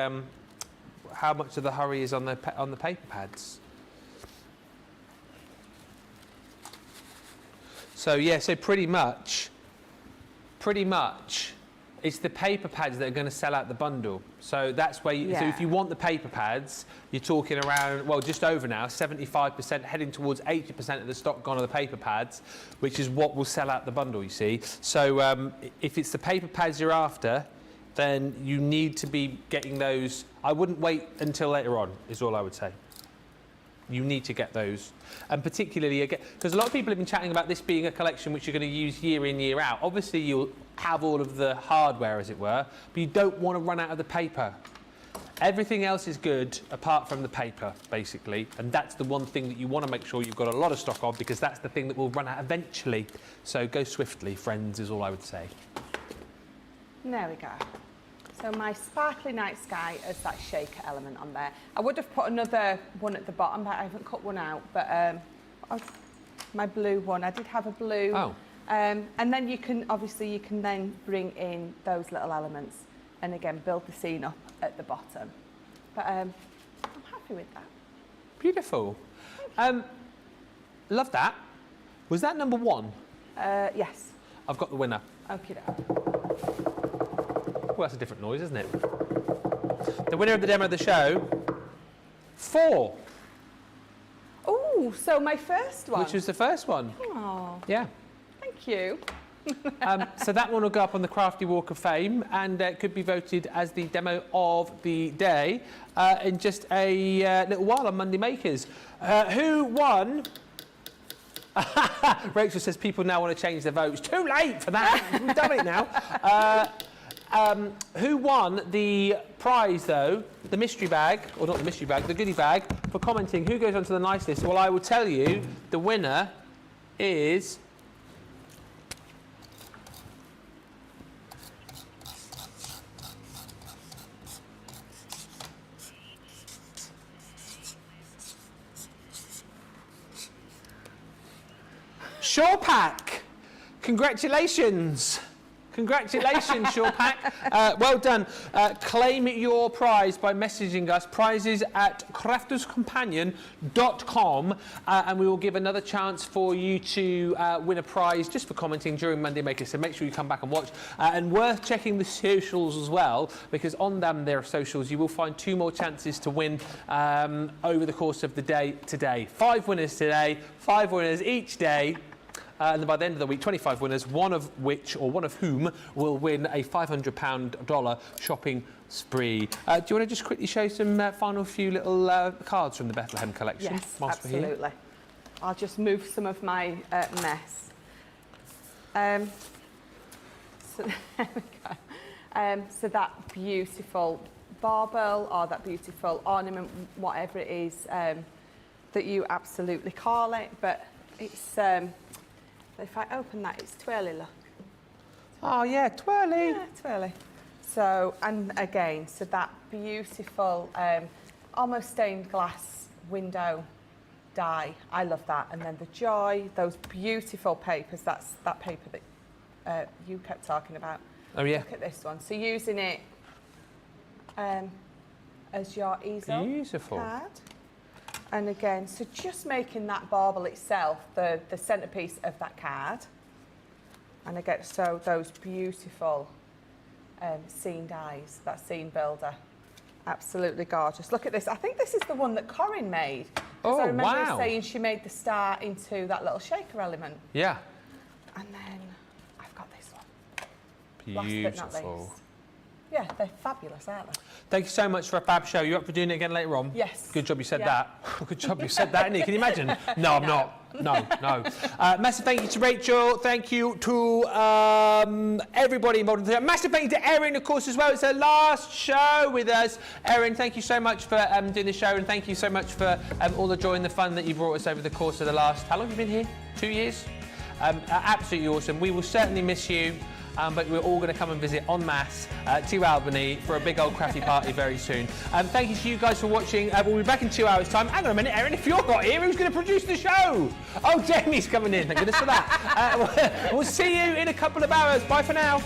how much of the hurry is on the paper pads. So yeah, so pretty much, it's the paper pads that are going to sell out the bundle. So that's where you, so if you want the paper pads, you're talking around, well, just over now, 75%, heading towards 80% of the stock gone are the paper pads, which is what will sell out the bundle, you see. So if it's the paper pads you're after, then you need to be getting those. I wouldn't wait until later on, is all I would say. You need to get those. And particularly, again, because a lot of people have been chatting about this being a collection which you're going to use year in, year out. Obviously, you'll have all of the hardware, as it were, but you don't want to run out of the paper. Everything else is good apart from the paper, basically. And that's the one thing that you want to make sure you've got a lot of stock of, because that's the thing that will run out eventually. So go swiftly, friends, is all I would say. There we go. So my sparkly night sky has that shaker element on there. I would have put another one at the bottom, but I haven't cut one out. But my blue one, I did have a blue. Oh. And then you can, obviously, you can then bring in those little elements and again build the scene up at the bottom. But I'm happy with that. Beautiful. Love that. Was that number one? Yes. I've got the winner. Okay. Well, that's a different noise, isn't it? The winner of the demo of the show, 4. Oh, so my first one. Which was the first one. Oh. Yeah. Thank you. So that one will go up on the Crafty Walk of Fame and could be voted as the demo of the day in just a little while on Monday Makers. Who won? Rachel says people now want to change their votes. Too late for that. We've done it now. Who won the prize, though, the mystery bag, or not the mystery bag, the goodie bag, for commenting? Who goes onto the nice list? Well, I will tell you, the winner is... Shawpack! Congratulations! Congratulations, Shawpack. Well done. Claim your prize by messaging us, prizes@crafterscompanion.com, and we will give another chance for you to win a prize just for commenting during Monday Maker, so make sure you come back and watch. And worth checking the socials as well, because on them, their socials, you will find 2 more chances to win over the course of the day today. 5 winners today, 5 winners each day. and then by the end of the week, 25 winners, one of whom will win a $500 shopping spree. Do you want to just quickly show some final few little cards from the Bethlehem collection? Yes, whilst we're here? absolutely. I'll just move some of my mess. So there we go. So that beautiful barbel or that beautiful ornament, whatever it is that you absolutely call it, but it's, if I open that, it's twirly, look. Oh yeah, twirly. Yeah, twirly. So, and again, so that beautiful, almost stained glass window die. I love that. And then the joy, those beautiful papers, that's that paper that you kept talking about. Oh yeah. Look at this one. So using it as your easel Beautiful. card. And again, so just making that bauble itself the centerpiece of that card. And again, so those beautiful scene dies, that scene builder. Absolutely gorgeous. Look at this. I think this is the one that Corinne made. Oh, I remember her wow. saying she made the star into that little shaker element. Yeah. And then I've got this one. Beautiful. Last but not least. Yeah, they're fabulous, aren't they? Thank you so much for a fab show. You up for doing it again later on? Yes. Good job you said Yeah. that. Good job you said that, innit? Can you imagine? No, I'm not. No. Massive thank you to Rachel. Thank you to everybody involved in the show. Massive thank you to Erin, of course, as well. It's her last show with us. Erin, thank you so much for doing the show, and thank you so much for all the joy and the fun that you brought us over the course of the last... How long have you been here? 2 years? Absolutely awesome. We will certainly miss you. But we're all going to come and visit en masse to Albany for a big old crafty party very soon. Thank you to you guys for watching. We'll be back in 2 hours' time. Hang on a minute, Erin, if you're not here, who's going to produce the show? Oh, Jamie's coming in. Thank goodness for that. We'll see you in a couple of hours. Bye for now.